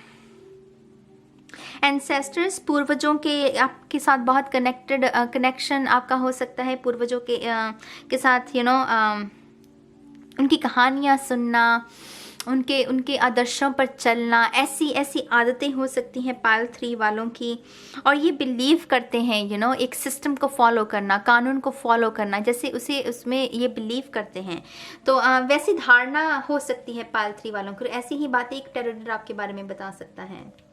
एंसेस्टर्स, पूर्वजों के आपके साथ बहुत कनेक्शन आपका हो सकता है। पूर्वजों के साथ उनकी कहानियाँ सुनना, उनके आदर्शों पर चलना, ऐसी आदतें हो सकती हैं पाल 3 वालों की। और ये बिलीव करते हैं एक सिस्टम को फॉलो करना, कानून को फॉलो करना, जैसे उसमें ये बिलीव करते हैं। तो वैसी धारणा हो सकती है पाल 3 वालों को। ऐसी ही बातें एक टैरो रीडर आपके बारे में बता सकता है।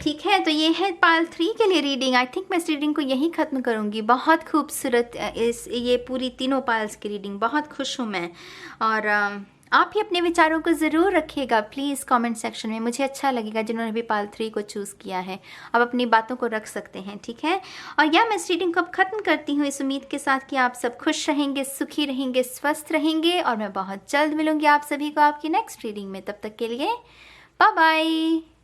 ठीक है, तो ये है पाल 3 के लिए रीडिंग। आई थिंक मैं इस रीडिंग को यहीं ख़त्म करूँगी। बहुत खूबसूरत ये पूरी तीनों पाल्स की रीडिंग, बहुत खुश हूँ मैं। और आप भी अपने विचारों को ज़रूर रखिएगा प्लीज़ कमेंट सेक्शन में। मुझे अच्छा लगेगा जिन्होंने भी पाल 3 को चूज़ किया है। आप अपनी बातों को रख सकते हैं, ठीक है। और मैं इस रीडिंग को अब ख़त्म करती हूँ इस उम्मीद के साथ कि आप सब खुश रहेंगे, सुखी रहेंगे, स्वस्थ रहेंगे। और मैं बहुत जल्द मिलूँगी आप सभी को आपकी नेक्स्ट रीडिंग में। तब तक के लिए बाय बाय।